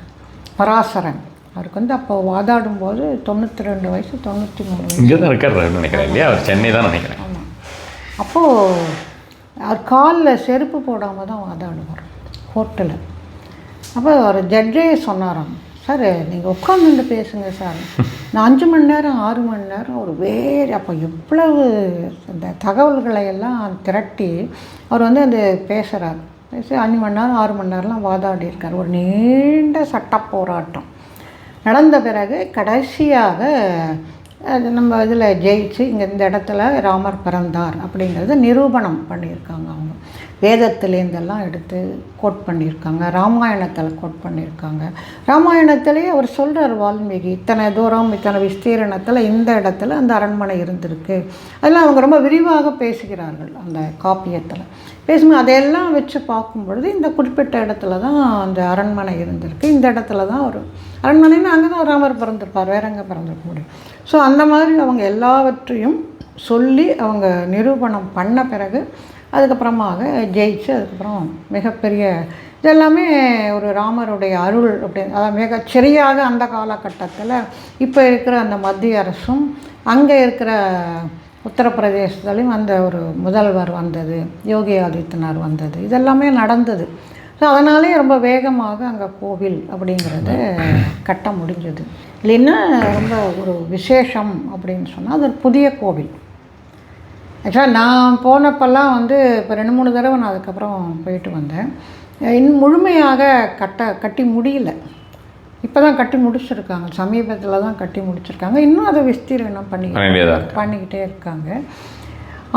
பராசரன். அவருக்கு வந்து அப்போ வாதாடும்போது 92 வயசு 93 வயசு. இங்கே தான் இருக்காருன்னு நினைக்கிறேன் இல்லையா? அவர் சென்னை தான் நினைக்கிறேன். ஆமாம். அப்போது அவர் காலில் செருப்பு போடாமல் தான் வாதாடுவார் கோர்ட்டில். அப்போ ஒரு ஜட்ஜே சொன்னாராம், சார் நீங்கள் உட்காந்துட்டு பேசுங்க சார், நான் 5 மணி நேரம் 6 மணி நேரம் ஒரு அப்போ எவ்வளவு அந்த தகவல்களை எல்லாம் திரட்டி அவர் வந்து அந்த பேசுகிறார். பேசி 5 மணி நேரம் 6 மணி நேரம்லாம் வாதாடி இருக்கார். ஒரு நீண்ட சட்ட போராட்டம் நடந்த பிறகு கடைசியாக நம்ம இதில் ஜெயிச்சு இங்கே இந்த இடத்துல ராமர் பிறந்தார் அப்படிங்கிறத நிரூபணம் பண்ணியிருக்காங்க. அவங்க வேதத்துலேருந்தெல்லாம் எடுத்து கோட் பண்ணியிருக்காங்க, ராமாயணத்தில் கோட் பண்ணியிருக்காங்க. ராமாயணத்திலேயே அவர் சொல்கிறார் வால்மீகி, இத்தனை தூரம் இத்தனை விஸ்தீரணத்தில் இந்த இடத்துல அந்த அரண்மனை இருந்திருக்கு. அதெல்லாம் அவங்க ரொம்ப விரிவாக பேசுகிறார்கள் அந்த காப்பியத்தில். பேசும்போது அதையெல்லாம் வச்சு பார்க்கும்பொழுது இந்த குறிப்பிட்ட இடத்துல தான் அந்த அரண்மனை இருந்திருக்கு, இந்த இடத்துல தான் ஒரு அரண்மனைன்னு அங்கே தான் ராமர் பிறந்திருப்பார், வேற எங்கே பிறந்திருக்க முடியும். ஸோ அந்த மாதிரி அவங்க எல்லாவற்றையும் சொல்லி அவங்க நிரூபணம் பண்ண பிறகு அதுக்கப்புறமாக ஜெயிச்சு அதுக்கப்புறம் மிகப்பெரிய இதெல்லாமே ஒரு ராமருடைய அருள் அப்படின்னு, அதாவது மிகச்சரியாக அந்த காலகட்டத்தில் இப்போ இருக்கிற அந்த மத்திய அரசும் அங்கே இருக்கிற உத்தரப்பிரதேசத்துலேயும் அந்த ஒரு முதல்வர் வந்தது, யோகி ஆதித்யநாத் வந்தது, இதெல்லாமே நடந்தது. ஸோ அதனாலே ரொம்ப வேகமாக அங்கே கோவில் அப்படிங்கிறத கட்ட முடிஞ்சது. இல்லைன்னா ரொம்ப ஒரு விசேஷம் அப்படின்னு சொன்னால் அது ஒரு புதிய கோவில். ஆக்சுவலாக நான் போனப்பெல்லாம் வந்து இப்போ 2-3 தடவை நான் அதுக்கப்புறம் போயிட்டு வந்தேன். இன்னும் முழுமையாக கட்டி முடியல. இப்போ தான் கட்டி முடிச்சிருக்காங்க, சமீபத்தில் தான் கட்டி முடிச்சிருக்காங்க. இன்னும் அதை விஸ்தீரணம் பண்ணிக்கிட்டே இருக்காங்க.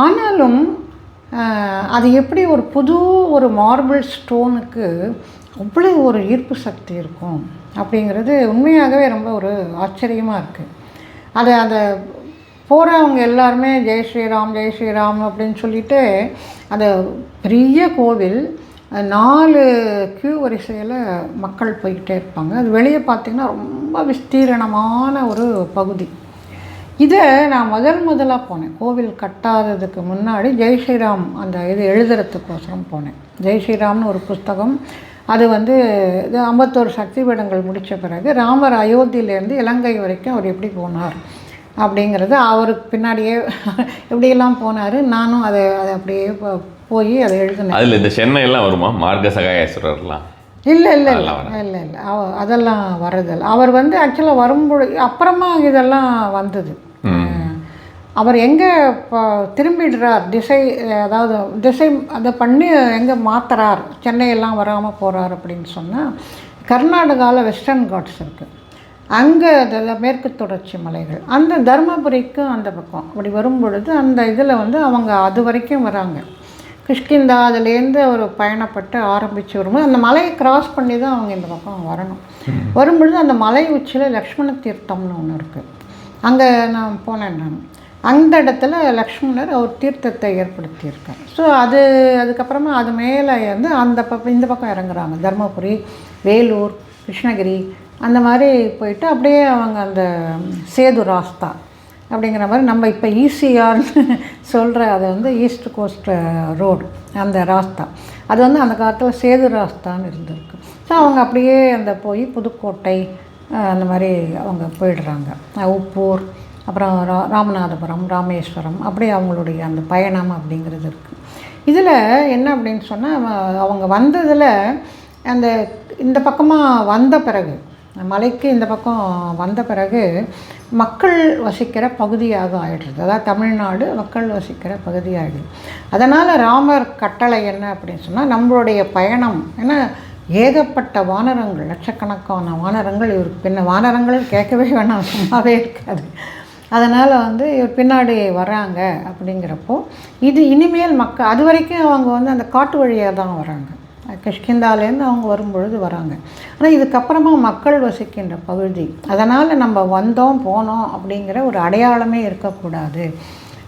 ஆனாலும் அது எப்படி ஒரு மார்பிள் ஸ்டோனுக்கு அவ்வளோ ஒரு ஈர்ப்பு சக்தி இருக்கும் அப்படிங்கிறது உண்மையாகவே ரொம்ப ஒரு ஆச்சரியமாக இருக்குது. அதை போகிறவங்க எல்லாருமே ஜெய் ஸ்ரீராம் ஜெய் ஸ்ரீராம் அப்படின்னு சொல்லிட்டு அந்த பெரிய கோவில் 4 கியூ வரிசையில் மக்கள் போய்கிட்டே இருப்பாங்க. அது வெளியே பார்த்திங்கன்னா ரொம்ப விஸ்தீரணமான ஒரு பகுதி. இதை நான் முதலாக போனேன் கோவில் கட்டாததுக்கு முன்னாடி. ஜெய் ஸ்ரீராம் அந்த இது எழுதுறதுக்கோசரம் போனேன். ஜெய் ஸ்ரீராம்னு ஒரு புஸ்தகம், அது வந்து இது 51 சக்தி பீடங்கள் முடித்த பிறகு ராமர் அயோத்தியிலேருந்து இலங்கை வரைக்கும் அவர் எப்படி போனார் அப்படிங்கிறது, அவருக்கு பின்னாடியே எப்படியெல்லாம் போனார், நானும் அதை அப்படியே போய் அதை எழுதினேன். அதில் இந்த சென்னையெல்லாம் வருமா? மார்க சகாயேஸ்வரர்லாம் இல்லை அதெல்லாம் வரதில்லை. அவர் வந்து ஆக்சுவலாக வரும்பொழுது அப்புறமா இதெல்லாம் வந்தது. அவர் எங்கே திரும்பிடுறார் திசை அதை பண்ணி எங்கே மாற்றுறார், சென்னையெல்லாம் வராமல் போகிறார் அப்படின்னு சொன்னால், கர்நாடகாவில் வெஸ்டர்ன் காட்ஸ் இருக்குது, அங்கே மேற்கு தொடர்ச்சி மலைகள், அந்த தருமபுரிக்கும் அந்த பக்கம் அப்படி வரும்பொழுது அந்த இதில் வந்து அவங்க அது வரைக்கும் வராங்க. கிஷ்கிந்தா அதுலேருந்து அவர் பயணப்பட்டு ஆரம்பித்து வரும்போது அந்த மலையை கிராஸ் பண்ணி தான் அவங்க இந்த பக்கம் வரணும். வரும்பொழுது அந்த மலை உச்சியில் லக்ஷ்மண தீர்த்தம்னு ஒன்று இருக்குது. அங்கே நான் போனேன். நான் அந்த இடத்துல லக்ஷ்மணர் அவர் தீர்த்தத்தை ஏற்படுத்தியிருக்கார். ஸோ அதுக்கப்புறமா அது மேலே வந்து இந்த பக்கம் இறங்குறாங்க. தர்மபுரி, வேலூர், கிருஷ்ணகிரி அந்த மாதிரி போயிட்டு அப்படியே அவங்க அந்த சேது ராஸ்தா அப்படிங்கிற மாதிரி நம்ம இப்போ ஈசிஆர்னு சொல்கிற அதை வந்து ஈஸ்ட் கோஸ்ட் ரோடு அந்த ராஸ்தா, அது வந்து அந்த காலத்தில் சேது ராஸ்தான்னு இருந்திருக்கு. ஸோ அவங்க அப்படியே அந்த போய் புதுக்கோட்டை அந்த மாதிரி அவங்க போயிடுறாங்க. உப்பூர், அப்புறம் ராமநாதபுரம், ராமேஸ்வரம், அப்படியே அவங்களுடைய அந்த பயணம் அப்படிங்கிறது இருக்குது. இதில் என்ன அப்படின்னு சொன்னால், அவங்க வந்ததில் இந்த பக்கமாக வந்த பிறகு, மலைக்கு இந்த பக்கம் வந்த பிறகு மக்கள் வசிக்கிற பகுதியாக ஆகிடுறது. அதாவது தமிழ்நாடு மக்கள் வசிக்கிற பகுதியாகிடுது. அதனால் ராமர் கட்டளை என்ன அப்படின்னு சொன்னால், நம்மளுடைய பயணம், ஏன்னா ஏகப்பட்ட வானரங்கள், லட்சக்கணக்கான வானரங்கள் இவருக்கு பின்ன, வானரங்கள் கேட்கவே வேணாம், சும்மாவே இருக்காது. அதனால் வந்து இவர் பின்னாடி வராங்க. அப்படிங்கிறப்போ இது இனிமேல் மக்கள் அது வரைக்கும் அவங்க வந்து அந்த காட்டு வழியாக தான் வராங்க, கிஷ்கிந்தாலேருந்து அவங்க வரும்பொழுது வராங்க. ஆனால் இதுக்கப்புறமா மக்கள் வசிக்கின்ற பகுதி, அதனால் நம்ம வந்தோம் போனோம் அப்படிங்கிற ஒரு அடையாளமே இருக்கக்கூடாது.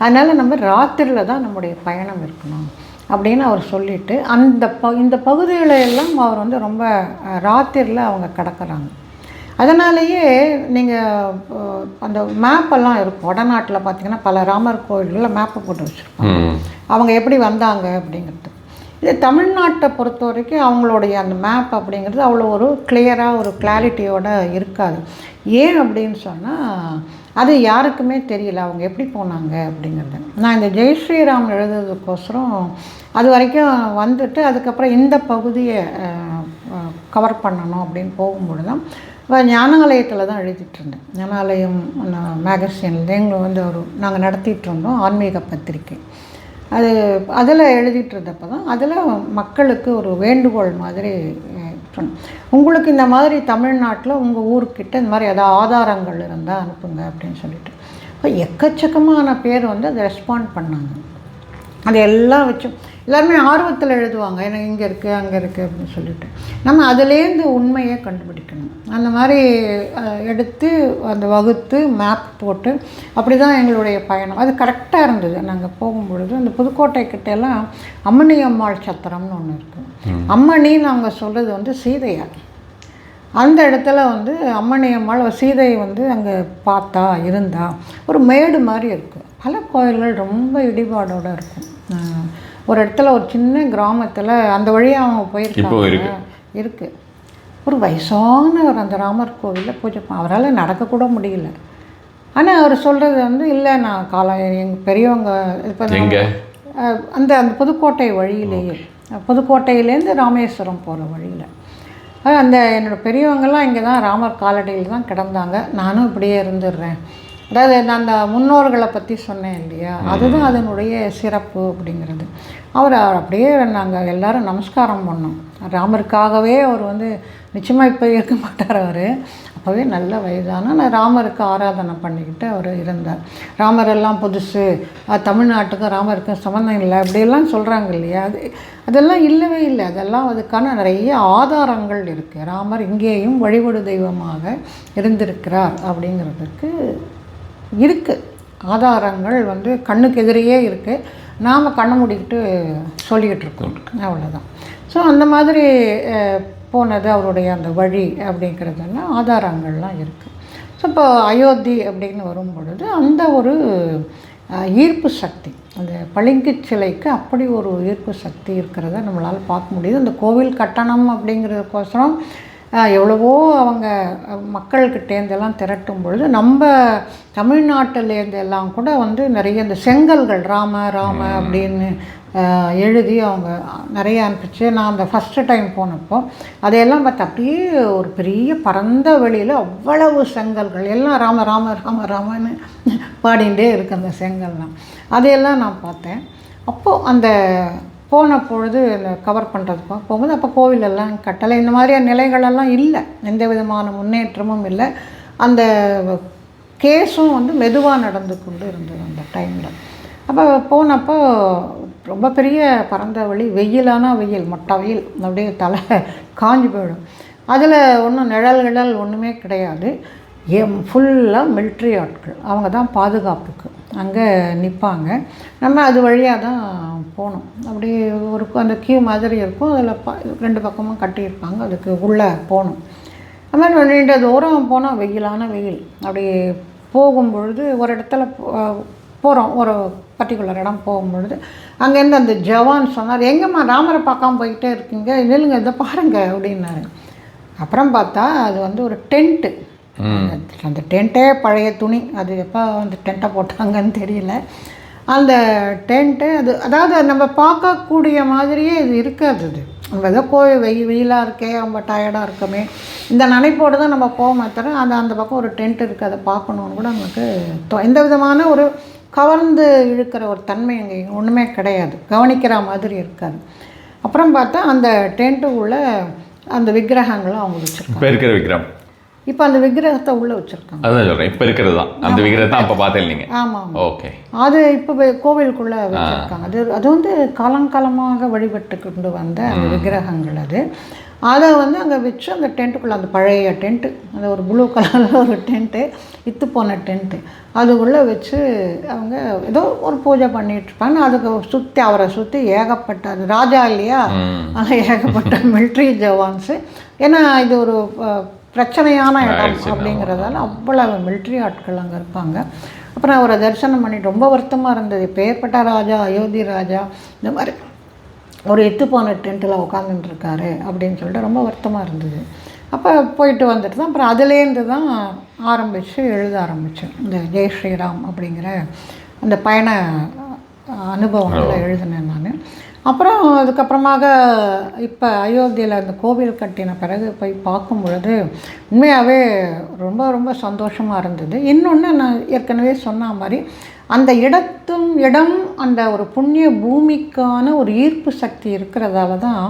அதனால் நம்ம ராத்திரியில் தான் நம்முடைய பயணம் இருக்கணும் அப்படின்னு அவர் சொல்லிவிட்டு இந்த பகுதிகளெல்லாம் அவர் வந்து ரொம்ப ராத்திரியில் அவங்க கடக்கிறாங்க. அதனாலேயே நீங்கள் அந்த மேப்பெல்லாம் இருக்கும் வடநாட்டில் பார்த்திங்கன்னா, பல ராமர் கோயில்களில் மேப்பை போட்டு வச்சுருப்பாங்க அவங்க எப்படி வந்தாங்க அப்படிங்கிறது. இது தமிழ்நாட்டை பொறுத்த வரைக்கும் அவங்களுடைய அந்த மேப் அப்படிங்கிறது அவ்வளோ ஒரு கிளியராக ஒரு கிளாரிட்டியோடு இருக்காது. ஏன் அப்படின்னு சொன்னால் அது யாருக்குமே தெரியல அவங்க எப்படி போனாங்க அப்படிங்கிறது. நான் இந்த ஜெய் ஸ்ரீராம் எழுதுறதுக்கோசரம் அது வரைக்கும் வந்துட்டு அதுக்கப்புறம் இந்த பகுதியை கவர் பண்ணணும் அப்படின்னு போகும்பொழுது தான் ஞானாலயத்தில் தான் எழுதிட்டுருந்தேன். ஞானாலயம் மேகசினில் எங்களை நாங்கள் நடத்திட்டு இருந்தோம் ஆன்மீக பத்திரிக்கை. அதில் எழுதிட்டு இருந்தப்போ தான் அதில் மக்களுக்கு ஒரு வேண்டுகோள் மாதிரி சொன்னேன், உங்களுக்கு இந்த மாதிரி தமிழ்நாட்டில் உங்கள் ஊருக்கிட்ட இந்த மாதிரி ஏதாவது ஆதாரங்கள் இருந்தால் அனுப்புங்க அப்படின்னு சொல்லிட்டு. இப்போ எக்கச்சக்கமான பேர் அதை ரெஸ்பாண்ட் பண்ணாங்க. அது எல்லாம் வச்சு எல்லாருமே ஆர்வத்தில் எழுதுவாங்க, எனக்கு இங்கே இருக்குது அங்கே இருக்குது அப்படின்னு சொல்லிட்டு. நம்ம அதுலேருந்து உண்மையை கண்டுபிடிக்கணும். அந்த மாதிரி எடுத்து அந்த வகுத்து மேப் போட்டு அப்படி தான் எங்களுடைய பயணம். அது கரெக்டாக இருந்தது. நாங்கள் போகும்பொழுது அந்த புதுக்கோட்டை கிட்டெல்லாம் அம்மணி அம்மாள் சத்திரம்னு ஒன்று இருக்குது. அம்மணின்னு அவங்க சொல்கிறது சீதையார். அந்த இடத்துல அம்மணி அம்மாள் சீதை அங்கே பார்த்தா இருந்தா ஒரு மேடு மாதிரி இருக்குது. பல கோயில்கள் ரொம்ப இடிபாடோடு இருக்கும். ஒரு இடத்துல ஒரு சின்ன கிராமத்தில் அந்த வழியாக அவங்க போயிருக்காங்க. இருக்குது ஒரு வயசானவர் அந்த ராமர் கோவிலில் பூஜை அவரால் நடக்கக்கூட முடியல. ஆனால் அவர் சொல்கிறது இல்லை நான் எங்கள் பெரியவங்க இப்போ அந்த அந்த புதுக்கோட்டை வழியிலேயே புதுக்கோட்டையிலேருந்து ராமேஸ்வரம் போகிற வழியில் அந்த என்னோடய பெரியவங்கள்லாம் இங்கே தான் ராமர் காலடியில் தான் கிடந்தாங்க, நானும் இப்படியே இருந்துடுறேன். அதாவது நான் அந்த முன்னோர்களை பற்றி சொன்னேன் இல்லையா, அதுதான் அதனுடைய சிறப்பு அப்படிங்கிறது. அவர் அப்படியே நாங்கள் எல்லோரும் நமஸ்காரம் பண்ணோம். ராமருக்காகவே அவர் நிச்சயமாக இப்போ இருக்க மாட்டார். அவர் அப்போவே நல்ல வயதான நான் ராமருக்கு ஆராதனை பண்ணிக்கிட்டு அவர் இருந்தார். ராமரெல்லாம் புதுசு, தமிழ்நாட்டுக்கும் ராமருக்கும் சம்மந்தம் இல்லை அப்படியெல்லாம் சொல்கிறாங்க இல்லையா, அதெல்லாம் இல்லவே இல்லை. அதெல்லாம் அதுக்கான நிறைய ஆதாரங்கள் இருக்குது. ராமர் இங்கேயும் வழிபடு தெய்வமாக இருந்திருக்கிறார் அப்படிங்கிறதுக்கு இருக்குது ஆதாரங்கள் கண்ணுக்கு எதிரையே இருக்குது. நாம் கண்ணை மூடிக்கிட்டு சொல்லிக்கிட்டு இருக்கோம், அவ்வளோதான். ஸோ அந்த மாதிரி போனது அவருடைய அந்த வழி அப்படிங்கிறதெல்லாம் ஆதாரங்கள்லாம் இருக்குது. ஸோ இப்போ அயோத்தி அப்படின்னு வரும் பொழுது அந்த ஒரு ஈர்ப்பு சக்தி, அந்த பளிங்கு சிலைக்கு அப்படி ஒரு ஈர்ப்பு சக்தி இருக்கிறத நம்மளால் பார்க்க முடியுது. அந்த கோவில் கட்டணம் அப்படிங்கிறதுக்கோசரம் எவ்வளவோ அவங்க மக்கள்கிட்டேருந்தெல்லாம் திரட்டும் பொழுது நம்ம தமிழ்நாட்டிலேருந்து எல்லாம் கூட நிறைய இந்த செங்கல்கள் ராம ராம அப்படின்னு எழுதி அவங்க நிறைய அனுப்பிச்சு. நான் அந்த ஃபஸ்ட்டு டைம் போனப்போ அதையெல்லாம் பார்த்து அப்படியே ஒரு பெரிய பரந்த வெளியில் அவ்வளவு செங்கல்கள் எல்லாம் ராம ராம ராம ராமன்னு பாடிகிட்டே இருக்குது அந்த செங்கல்லாம். அதையெல்லாம் நான் பார்த்தேன். அப்போது அந்த போன பொழுது இந்த கவர் பண்ணுறதுக்காக போகும்போது அப்போ கோவிலெல்லாம் கட்டலை, இந்த மாதிரியான நிலைகளெல்லாம் இல்லை, எந்த விதமான முன்னேற்றமும் இல்லை. அந்த கேஸும் மெதுவாக நடந்து கொண்டு இருந்தது அந்த டைமில். அப்போ போனப்போ ரொம்ப பெரிய பரந்த வழி, வெயிலான வெயில், மொட்டை வெயில், அப்படியே தலை காஞ்சி போயிடும். அதில் ஒன்றும் நிழல்கள் ஒன்றுமே கிடையாது. ஃபுல்லாக மிலிட்ரி ஆட்கள், அவங்க தான் பாதுகாப்புக்கு அங்கே நிற்பாங்க. நம்ம அது வழியாக தான் போனோம். அப்படி ஒரு அந்த கியூ மாதிரி இருக்கும், அதில் 2 பக்கமும் கட்டியிருப்பாங்க, அதுக்கு உள்ளே போகணும். அது மாதிரி நீண்ட தூரம் போனால் வெயிலான வெயில். அப்படி போகும்பொழுது ஒரு இடத்துல போகிறோம், ஒரு பர்டிகுலர் இடம் போகும்பொழுது அங்கேருந்து அந்த ஜவான் சொன்னார், எங்கம்மா ராமரை பார்க்காம போய்கிட்டே இருக்கீங்க, இல்லைங்க இதை பாருங்கள் அப்படின்னாரு. அப்புறம் பார்த்தா அது ஒரு டென்ட்டு. அந்த டென்ட்டே பழைய துணி, அது எப்போ டென்ட்டை போட்டாங்கன்னு தெரியல. அந்த டென்ட்டு அதாவது நம்ம பார்க்கக்கூடிய மாதிரியே இது இருக்காது. அது நம்ம ஏதோ வெயிலாக இருக்கே, ரொம்ப டயர்டாக இருக்கமே, இந்த நினைப்போடு தான் நம்ம போக தவிர அந்த பக்கம் ஒரு டென்ட் இருக்குது, அதை பார்க்கணுன்னு கூட நமக்கு எந்த விதமான ஒரு கவர்ந்து இழுக்கிற ஒரு தன்மை அங்கே ஒன்றுமே கிடையாது, கவனிக்கிற மாதிரி இருக்காது. அப்புறம் பார்த்தா அந்த டென்ட்டுக்குள்ளே அந்த விக்கிரகங்களும் அவங்க வச்சுருக்காங்க. இருக்கிற விக்கிரகம் இப்போ அந்த விக்கிரகத்தை உள்ளே வச்சுருக்காங்க. அதுதான் சொல்கிறேன், இப்போ இருக்கிறது தான் அந்த விக்கிரகத்தை அப்போ பார்த்தேன் நீங்கள். ஆமாம், ஓகே. அது இப்போ கோவிலுக்குள்ளே வச்சுருக்காங்க. அது காலங்காலமாக வழிபட்டு கொண்டு வந்த அந்த விக்கிரகங்கள். அதை அங்கே வச்சு அந்த டென்ட்டுக்குள்ளே, அந்த பழைய டென்ட்டு, அந்த ஒரு ப்ளூ கலரில் ஒரு டென்ட்டு, இத்து போன டென்ட்டு, அதுக்குள்ளே வச்சு அவங்க ஏதோ ஒரு பூஜை பண்ணிகிட்ருப்பாங்க. அதுக்கு சுற்றி அவரை சுற்றி ஏகப்பட்ட, அது ராஜா இல்லையா, அங்கே ஏகப்பட்ட மிலிட்ரி ஜவான்ஸு. ஏன்னா இது ஒரு பிரச்சனையான இடம் அப்படிங்கிறதால அவ்வளவு மிலிட்ரி ஆட்கள் அங்கே இருப்பாங்க. அப்புறம் அவரை தரிசனம் பண்ணி ரொம்ப வருத்தமாக இருந்தது. இப்போ ஏற்பட்ட ராஜா, அயோத்தி ராஜா, இந்த மாதிரி ஒரு எத்து போன டென்ட்டில் உட்காந்துட்டுருக்காரு அப்படின்னு சொல்லிட்டு ரொம்ப வருத்தமாக இருந்தது. அப்போ போயிட்டு வந்துட்டு தான் அப்புறம் அதுலேருந்து தான் ஆரம்பித்து எழுத ஆரம்பித்தேன். இந்த ஜெய் ஸ்ரீராம் அப்படிங்கிற அந்த பயண அனுபவங்களை எழுதினேன் நான். அப்புறம் அதுக்கப்புறமாக இப்போ அயோத்தியில் அந்த கோவில் கட்டின பிறகு போய் பார்க்கும் பொழுது உண்மையாகவே ரொம்ப ரொம்ப சந்தோஷமாக இருந்தது. இன்னொன்று நான் ஏற்கனவே சொன்ன மாதிரி அந்த இடம் அந்த ஒரு புண்ணிய பூமிக்கான ஒரு ஈர்ப்பு சக்தி இருக்கிறதால தான்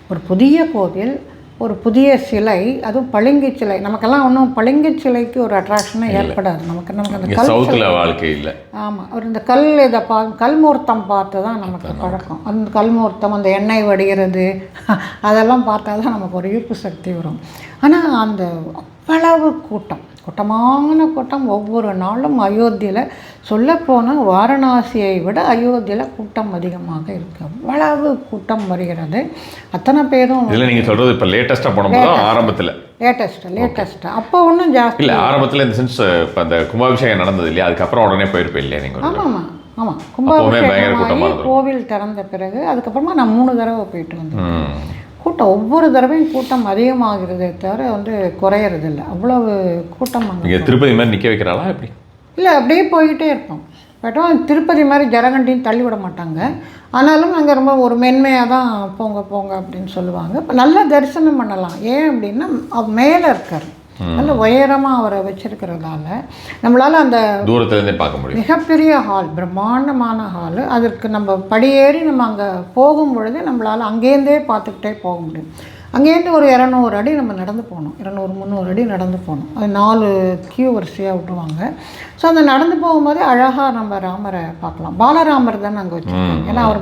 ஒரு புதிய கோவில், ஒரு புதிய சிலை, அதுவும் பளிங்கு சிலை. நமக்கெல்லாம் ஒன்றும் பளிங்கு சிலைக்கு ஒரு அட்ராக்ஷனே ஏற்படாது. நமக்கு அந்த கல் வாழ்க்கை இல்லை. ஆமாம், ஒரு இந்த இதை கல்மூர்த்தம் பார்த்து தான் நமக்கு பழக்கம். அந்த கல்மூர்த்தம், அந்த எண்ணெய் வடிகிறது, அதெல்லாம் பார்த்தா தான் நமக்கு ஒரு ஈர்ப்பு சக்தி வரும். ஆனால் அந்த அவ்வளவு கூட்டமான கூட்டம் ஒவ்வொரு நாளும் அயோத்தியில், சொல்லப்போனால் வாரணாசியை விட அயோத்தியில் கூட்டம் அதிகமாக இருக்குது. அவ்வளவு கூட்டம் வருகிறது. அத்தனை பேரும் இல்லை, நீங்கள் சொல்கிறது இப்போ லேட்டஸ்ட்டாக போனோம் ஆரம்பத்தில் லேட்டஸ்ட்டாக அப்போ ஒன்றும் ஜாஸ்தி இல்லை. ஆரம்பத்தில் இந்த சென்ஸ் இப்போ அந்த கும்பாபிஷேகம் நடந்தது இல்லையா, அதுக்கப்புறம் உடனே போயிருப்பேன் இல்லையா நீங்கள்? ஆமாம் கும்பாபிஷேகம் கோவில் திறந்த பிறகு அதுக்கப்புறமா நான் 3 தடவை போயிட்டு வந்தேன். கூட்டம் ஒவ்வொரு தடவையும் கூட்டம் அதிகமாகிறதே தவிர குறையறதில்லை. அவ்வளவு கூட்டம். இங்கே திருப்பதி மாதிரி நிற்க வைக்கிறாளா எப்படி? இல்லை, அப்படியே போய்கிட்டே இருப்போம். பட் திருப்பதி மாதிரி ஜரகண்டின்னு தள்ளி விட மாட்டாங்க. ஆனாலும் அங்கே ரொம்ப ஒரு மென்மையாக தான் போங்க அப்படின்னு சொல்லுவாங்க. இப்போ நல்லா தரிசனம் பண்ணலாம். ஏன் அப்படின்னா மேலே இருக்கார், நல்ல உயரமாக அவரை வச்சிருக்கிறதால நம்மளால் அந்த தூரத்துலேருந்தே பார்க்க முடியும். மிகப்பெரிய ஹால், பிரம்மாண்டமான ஹாலு. அதற்கு நம்ம படியேறி நம்ம அங்கே போகும் பொழுது நம்மளால் அங்கேருந்தே பார்த்துக்கிட்டே போக முடியும். அங்கேருந்து ஒரு 200 அடி நம்ம நடந்து போகணும், 200-300 அடி நடந்து போகணும். அது 4 கியூ வரிசையாக விட்டுருவாங்க. ஸோ அந்த நடந்து போகும்போது அழகாக நம்ம ராமரை பார்க்கலாம். பாலராமர் தான் அங்கே வச்சுருக்காங்க. ஏன்னா அவர்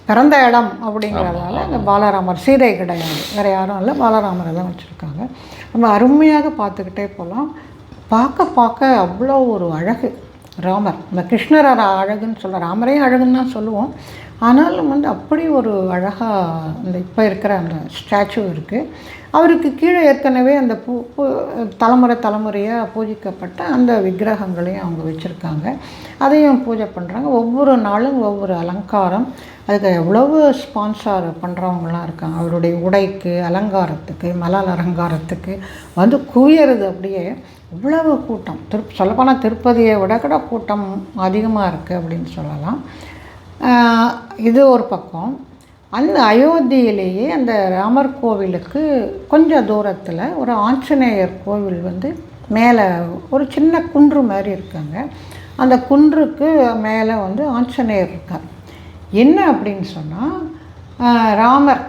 பிறந்த இடம் அப்படிங்கிறதால அந்த பாலராமர், சீதை கிடையாது, வேறு யாரும் இல்லை, பாலராமரை தான் வச்சுருக்காங்க. நம்ம அருமையாக பார்த்துக்கிட்டே போகலாம். பார்க்க அவ்வளோ ஒரு அழகு ராமர். இந்த கிருஷ்ணர் அழகுன்னு சொல்ல, ராமரே அழகுன்னு தான் சொல்லுவோம். ஆனாலும் அப்படி ஒரு அழகாக அந்த இப்போ இருக்கிற அந்த ஸ்டாச்சு இருக்குது. அவருக்கு கீழே ஏற்கனவே அந்த தலைமுறையாக பூஜிக்கப்பட்ட அந்த விக்கிரகங்களையும் அவங்க வச்சுருக்காங்க. அதையும் பூஜை பண்ணுறாங்க. ஒவ்வொரு நாளும் ஒவ்வொரு அலங்காரம். அதுக்கு எவ்வளவு ஸ்பான்சர் பண்ணுறவங்களாம் இருக்காங்க. அவருடைய உடைக்கு, அலங்காரத்துக்கு, மலர் அலங்காரத்துக்கு குவியறது. அப்படியே இவ்வளவு கூட்டம். சொல்லப்போனால் திருப்பதியை விட கூட கூட்டம் அதிகமாக இருக்குது அப்படின்னு சொல்லலாம். இது ஒரு பக்கம். அந்த அயோத்தியிலேயே அந்த ராமர் கோவிலுக்கு கொஞ்சம் தூரத்தில் ஒரு ஆஞ்சநேயர் கோவில் மேலே ஒரு சின்ன குன்று மாதிரி இருக்காங்க. அந்த குன்றுக்கு மேலே ஆஞ்சநேயர் இருக்கார். என்ன அப்படின்னு சொன்னால், ராமர்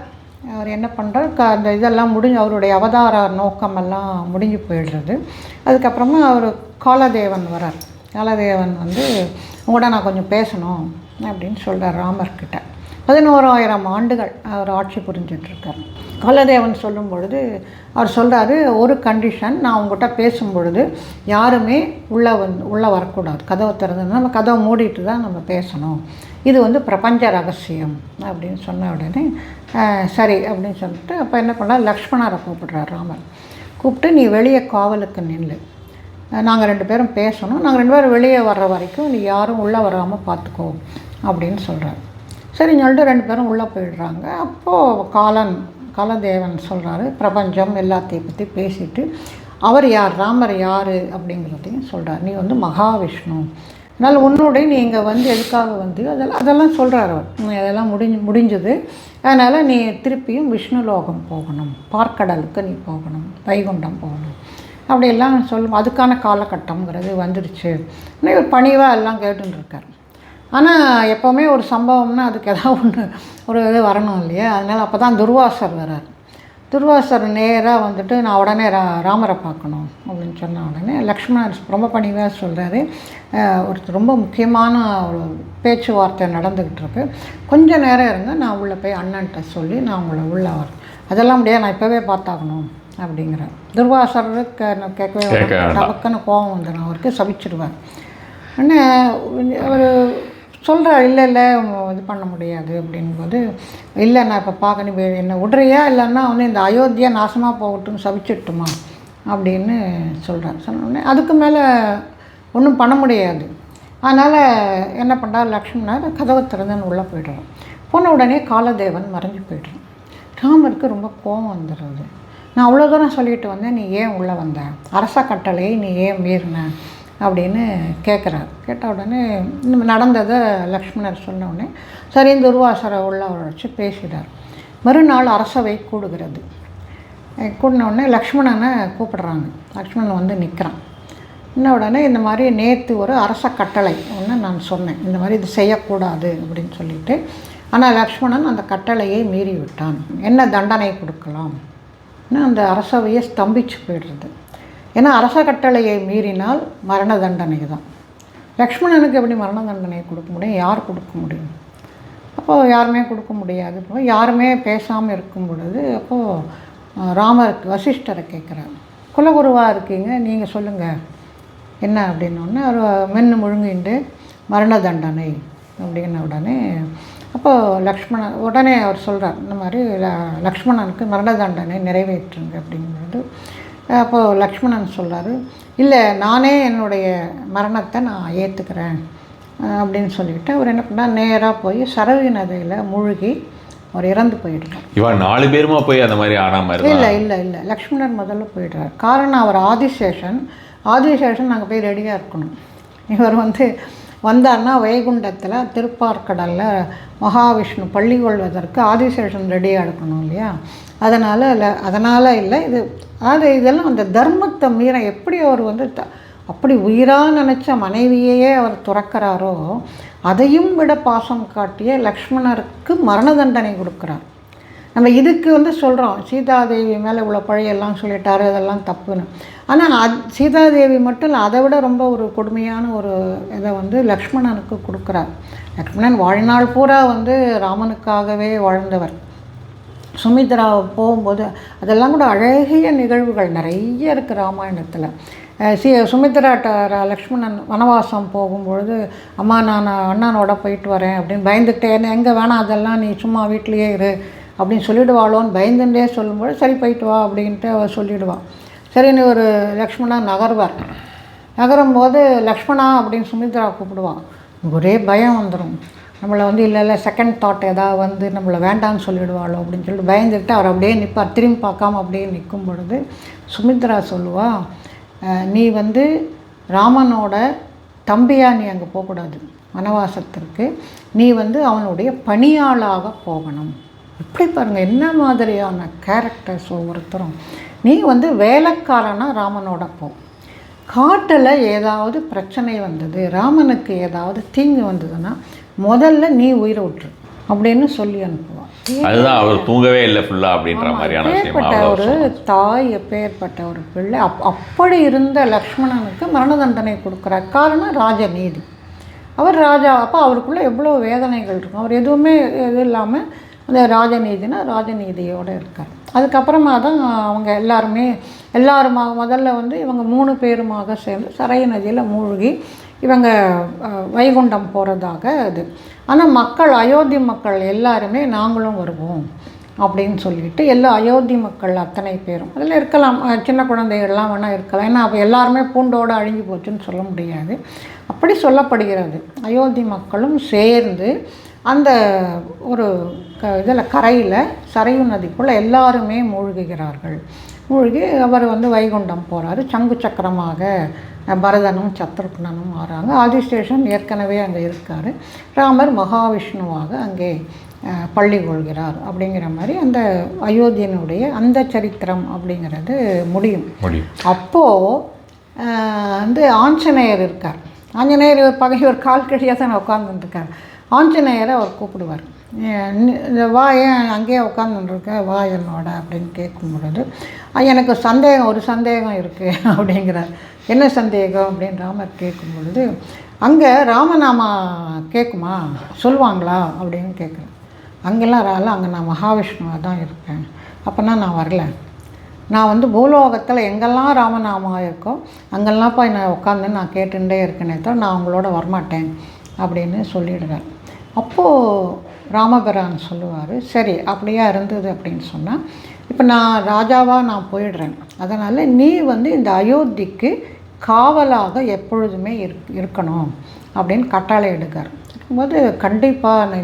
அவர் என்ன பண்ணுறார், அந்த இதெல்லாம் முடிஞ்சு அவருடைய அவதார நோக்கமெல்லாம் முடிஞ்சு போயிடுறது. அதுக்கப்புறமா அவர் காலதேவன் வரார். காலதேவன் உங்கள்கிட்ட நான் கொஞ்சம் பேசணும் அப்படின்னு சொல்கிறார் ராமர்கிட்ட. 11,000 ஆண்டுகள் அவர் ஆட்சி புரிஞ்சிட்ருக்கார். காலதேவன் சொல்லும் பொழுது அவர் சொல்கிறாரு, ஒரு கண்டிஷன், நான் உங்கள்கிட்ட பேசும் பொழுது யாருமே உள்ளே வரக்கூடாது, கதவை திறந்து நம்ம கதவை மூடிட்டு தான் நம்ம பேசணும், இது பிரபஞ்ச ரகசியம் அப்படின்னு சொன்ன உடனே சரி அப்படின்னு சொல்லிட்டு அப்போ என்ன பண்ணால் லக்ஷ்மணரை கூப்பிடுறார் ராமர். கூப்பிட்டு நீ வெளியே காவலுக்கு நில்லு, நாங்கள் 2 பேரும் பேசணும், நாங்கள் 2 பேரும் வெளியே வர்ற வரைக்கும் நீ யாரும் உள்ளே வராமல் பார்த்துக்கோ அப்படின்னு சொல்கிறார். சரின்னு சொல்லிட்டு 2 பேரும் உள்ளே போயிடுறாங்க. அப்போது காலதேவன் சொல்கிறாரு, பிரபஞ்சம் எல்லாத்தையும் பற்றி பேசிட்டு அவர் யார், ராமர் யார் அப்படிங்கிறதையும் சொல்கிறார். நீ மகாவிஷ்ணு, அதனால் உன்னுடைய நீ இங்கே எதுக்காக அதெல்லாம் சொல்கிறார் அவர். அதெல்லாம் முடிஞ்சது, அதனால் நீ திருப்பியும் விஷ்ணு லோகம் போகணும், பார்க்கடலுக்கு நீ போகணும், வைகுண்டம் போகணும் அப்படியெல்லாம் சொல்லும். அதுக்கான காலகட்டங்கிறது வந்துடுச்சு. இவர் பணிவாக எல்லாம் கேட்டுருக்கார். ஆனால் எப்போவுமே ஒரு சம்பவம்னா அதுக்கு ஏதாவது ஒரு இது வரணும் இல்லையா? அதனால் அப்போ தான் துர்வாசர் வரார். துர்வாசர் நேராக நான் உடனே ராமரை பார்க்கணும் அப்படின்னு சொன்ன உடனே லக்ஷ்மணர் ரொம்ப பணிவாக சொல்கிறாரு, ஒரு ரொம்ப முக்கியமான ஒரு பேச்சுவார்த்தை நடந்துக்கிட்டு இருக்கு, கொஞ்சம் நேரம் இருங்க, நான் உள்ளே போய் அண்ணன்ட்ட சொல்லி நான் உங்களை உள்ளே வரேன். அதெல்லாம் முடியாது, நான் இப்போவே பார்த்தாகணும் அப்படிங்கிறார். துர்வாசருக்கு கேட்கவே டபக்குன்னு கோபம் வந்துடும், அவருக்கு சபிச்சிடுவார். ஆனால் அவர் சொல்கிறார், இல்லை இது பண்ண முடியாது அப்படிங்கும்போது, இல்லை நான் இப்போ பார்க்க என்னை விடுறியா, இல்லைன்னா இந்த அயோத்தியா நாசமாக போகட்டும்னு சபிச்சிட்டுமா அப்படின்னு சொல்கிறார். சொன்னோடனே அதுக்கு மேலே ஒன்றும் பண்ண முடியாது. அதனால் என்ன பண்ணுறார் லக்ஷ்மணர், கதவை திறந்துன்னு உள்ளே போய்டுறார். போன உடனே காலதேவன் மறைஞ்சு போய்ட்றான். ராமருக்கு ரொம்ப கோபம் வந்துடுறது. நான் அவ்வளோ தூரம் சொல்லிட்டு வந்தேன், நீ ஏன் உள்ளே வந்த, அரச கட்டளையை நீ ஏன் மீறின அப்படின்னு கேட்குறாரு. கேட்ட உடனே நடந்ததை லக்ஷ்மணர் சொன்ன உடனே சரி துர்வாசரை உள்ள வச்சு பேசிட்டார். மறுநாள் அரசவை கூடுகிறது. கூடின உடனே லக்ஷ்மணனை கூப்பிடுறாங்க. லக்ஷ்மணன் வந்து நிற்கிறான். இன்ன உடனே இந்த மாதிரி நேற்று ஒரு அரச கட்டளை ஒன்று நான் சொன்னேன், இந்த மாதிரி இது செய்யக்கூடாது அப்படின்னு சொல்லிட்டு. ஆனால் லக்ஷ்மணன் அந்த கட்டளையை மீறி விட்டான், என்ன தண்டனை கொடுக்கலாம். அந்த அரசவையை ஸ்தம்பிச்சு போயிடுறது. ஏன்னா அரச கட்டளையை மீறினால் மரண தண்டனை தான். லக்ஷ்மணனுக்கு எப்படி மரண தண்டனை கொடுக்க முடியும், யார் கொடுக்க முடியும்? அப்போது யாருமே கொடுக்க முடியாது. இப்போ யாருமே பேசாமல் இருக்கும் பொழுது அப்போது ராமருக்கு வசிஷ்டரை கேட்குறாரு, குலகுருவாக இருக்கீங்க, நீங்கள் சொல்லுங்கள் என்ன அப்படின்னோடனே அவர் மென்று முழுங்கிண்டு மரண தண்டனை அப்படின்ன உடனே அப்போது உடனே அவர் சொல்கிறார், இந்த மாதிரி லக்ஷ்மணனுக்கு மரண தண்டனை நிறைவேற்றுங்க அப்படிங்கிறது. அப்போது லக்ஷ்மணன் சொல்கிறாரு, இல்லை நானே என்னுடைய மரணத்தை நான் ஏற்றுக்கிறேன் அப்படின்னு சொல்லிவிட்டு அவர் என்ன பண்ணால் நேராக போய் சரவி நதியில் மூழ்கி அவர் இறந்து போயிடுறார். இவன் 4 பேருமா போய் அந்த மாதிரி ஆனாமல் இல்லை இல்லை இல்லை லக்ஷ்மணர் முதல்ல போயிடுறார். காரணம் அவர் ஆதிசேஷன் நாங்கள் போய் ரெடியாக இருக்கணும். இவர் வந்தார்னா வைகுண்டத்தில் திருப்பார்கடலில் மகாவிஷ்ணு பள்ளி கொள்வதற்கு ஆதிசேஷன் ரெடியாக எடுக்கணும் இல்லையா. அதனால் இல்லை இது அதாவது இதெல்லாம் அந்த தர்மத்தை மீற எப்படி அவர் அப்படி உயிராக நினச்ச மனைவியையே அவர் துறக்கிறாரோ அதையும் விட பாசம் காட்டிய லக்ஷ்மணருக்கு மரண தண்டனை கொடுக்குறார். நம்ம இதுக்கு சொல்கிறோம் சீதாதேவி மேலே இவ்வளோ பழையெல்லாம் சொல்லிட்டாரு, அதெல்லாம் தப்புன்னு. ஆனால் சீதாதேவி மட்டும் இல்லை, அதை விட ரொம்ப ஒரு கொடுமையான ஒரு இதை லக்ஷ்மணனுக்கு கொடுக்குறார். லக்ஷ்மணன் வாழ்நாள் பூரா ராமனுக்காகவே வாழ்ந்தவர். சுமித்ரா போகும்போது அதெல்லாம் கூட அழகிய நிகழ்வுகள் நிறைய இருக்குது ராமாயணத்தில். சுமித்ராட்ட லக்ஷ்மணன் வனவாசம் போகும்பொழுது, அம்மா நான் அண்ணனோட போயிட்டு வரேன் அப்படின்னு பயந்துக்கிட்டே, என்ன எங்கே வேணாம் அதெல்லாம் நீ சும்மா வீட்லேயே இரு அப்படின்னு சொல்லிவிடுவாளோன்னு பயந்துட்டே சொல்லும்போது சரி போயிட்டு வா அப்படின்ட்டு அவள் சொல்லிவிடுவாள். சரின்னு ஒரு லக்ஷ்மணன் நகரும்போது லக்ஷ்மணா அப்படின்னு சுமித்ரா கூப்பிடுவான். ஒரே பயம் வந்துடும். நம்மளை இல்லை செகண்ட் தாட் ஏதாவது நம்மளை வேண்டான்னு சொல்லிவிடுவாளோ அப்படின்னு சொல்லிட்டு பயந்துக்கிட்டு அவர் அப்படியே நிற்பார். திரும்பி பார்க்காம அப்படியே நிற்கும் பொழுது சுமித்ரா சொல்லுவா, நீ ராமனோட தம்பியா நீ அங்கே போகக்கூடாது வனவாசத்திற்கு, நீ அவனுடைய பணியாளாக போகணும். இப்படி பாருங்கள் என்ன மாதிரியான கேரக்டர்ஸ் ஒவ்வொருத்தரும். நீ வேலைக்காரனாக ராமனோட போ. காட்டில் ஏதாவது பிரச்சனை வந்தது, ராமனுக்கு ஏதாவது தீங்கு வந்ததுன்னா முதல்ல நீ உயிரை விட்டுரு அப்படின்னு சொல்லி அனுப்புவான். அதுதான் அவர் தூங்கவே இல்லை ஃபுல்லாக அப்படின்ற மாதிரியான எப்பேற்பட்ட ஒரு தாய், எப்பேற்பட்ட ஒரு பிள்ளை. அப்படி இருந்த லக்ஷ்மணனுக்கு மரண தண்டனை கொடுக்குற காரணம் ராஜநீதி. அவர் ராஜா, அப்போ அவருக்குள்ளே எவ்வளோ வேதனைகள் இருக்கும். அவர் எதுவுமே இது இல்லாமல் அந்த ராஜநீதியோடு இருக்கார். அதுக்கப்புறமா தான் அவங்க எல்லாருமாக முதல்ல இவங்க 3 பேருமாக சேர்ந்து சரை நதியில் மூழ்கி இவங்க வைகுண்டம் போகிறதாக அது. ஆனால் அயோத்தி மக்கள் எல்லாருமே நாங்களும் வருவோம் அப்படின்னு சொல்லிட்டு எல்லா அயோத்தி மக்கள் அத்தனை பேரும் அதில் இருக்கலாம், சின்ன குழந்தைகள்லாம் வேணால் இருக்கலாம். ஏன்னா அப்போ எல்லாருமே பூண்டோடு அழிஞ்சு போச்சுன்னு சொல்ல முடியாது. அப்படி சொல்லப்படுகிறது. அயோத்தி மக்களும் சேர்ந்து அந்த ஒரு இதில் கரையில் சரையு நதிக்குள்ளே எல்லாருமே மூழ்குகிறார்கள். மூழ்கி அவர் வைகுண்டம் போகிறாரு. சங்கு சக்கரமாக பரதனும் சத்ருக்னனும் ஆறாங்க. ஆதிசேஷன் ஏற்கனவே அங்கே இருக்கார். ராமர் மகாவிஷ்ணுவாக அங்கே பள்ளி கொள்கிறார். அப்படிங்கிற மாதிரி அந்த அயோத்தியனுடைய அந்த சரித்திரம் அப்படிங்கிறது முடியும். அப்போது ஆஞ்சநேயர் இருக்கார். ஆஞ்சநேயர் பகைவர் கால் கழியாக தான் உட்காந்துருக்கார். ஆஞ்சநேயரை அவர் கூப்பிடுவார், வா ஏன் அங்கேயே உட்காந்துருக்க, வா என்னோட அப்படின்னு கேட்கும் பொழுது எனக்கு ஒரு சந்தேகம் இருக்குது அப்படிங்கிறார். என்ன சந்தேகம் அப்படின்னு ராமர் கேட்கும் பொழுது, அங்கே ராமநாமா கேட்குமா, சொல்லுவாங்களா அப்படின்னு கேட்குறேன். அங்கெல்லாம் அங்கே நான் மகாவிஷ்ணுவாக தான் இருக்கேன், அப்போனா நான் வரல. நான் பூலோகத்தில் எங்கெல்லாம் ராமநாமா இருக்கோ அங்கெல்லாம் போய் நான் உட்காந்து நான் கேட்டுகிட்டே இருக்கேனே தவிர நான் அவங்களோட வரமாட்டேன் அப்படின்னு சொல்லிடுறேன். அப்போது ராமபிரான் சொல்லுவார், சரி அப்படியா இருந்தது அப்படின்னு சொன்னால், இப்போ நான் ராஜாவாக நான் போயிடுறேன், அதனால் நீ இந்த அயோத்திக்கு காவலாக எப்பொழுதுமே இருக்கணும் அப்படின்னு கட்டளை எடுக்கார். போது கண்டிப்பாக